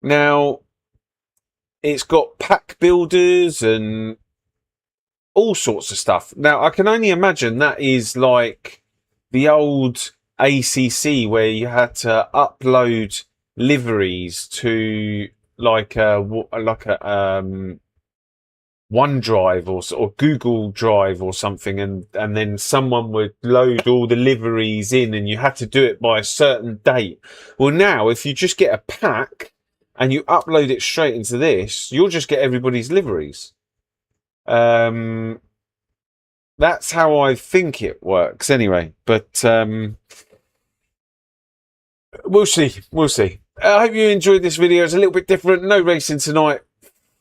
Now, it's got pack builders and all sorts of stuff. Now, I can only imagine that is like the old ACC where you had to upload liveries to like a OneDrive or Google Drive or something, and then someone would load all the liveries in, and you had to do it by a certain date. Well, now if you just get a pack and you upload it straight into this, you'll just get everybody's liveries. That's how I think it works anyway, but we'll see. I hope you enjoyed this video. It's a little bit different. No racing tonight.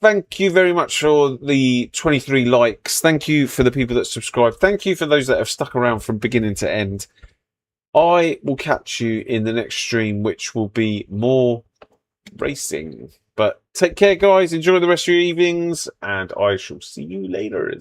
Thank you very much for the 23 likes. Thank you for the people that subscribed. Thank you for those that have stuck around from beginning to end. I will catch you in the next stream, which will be more racing. But take care, guys. Enjoy the rest of your evenings, and I shall see you later.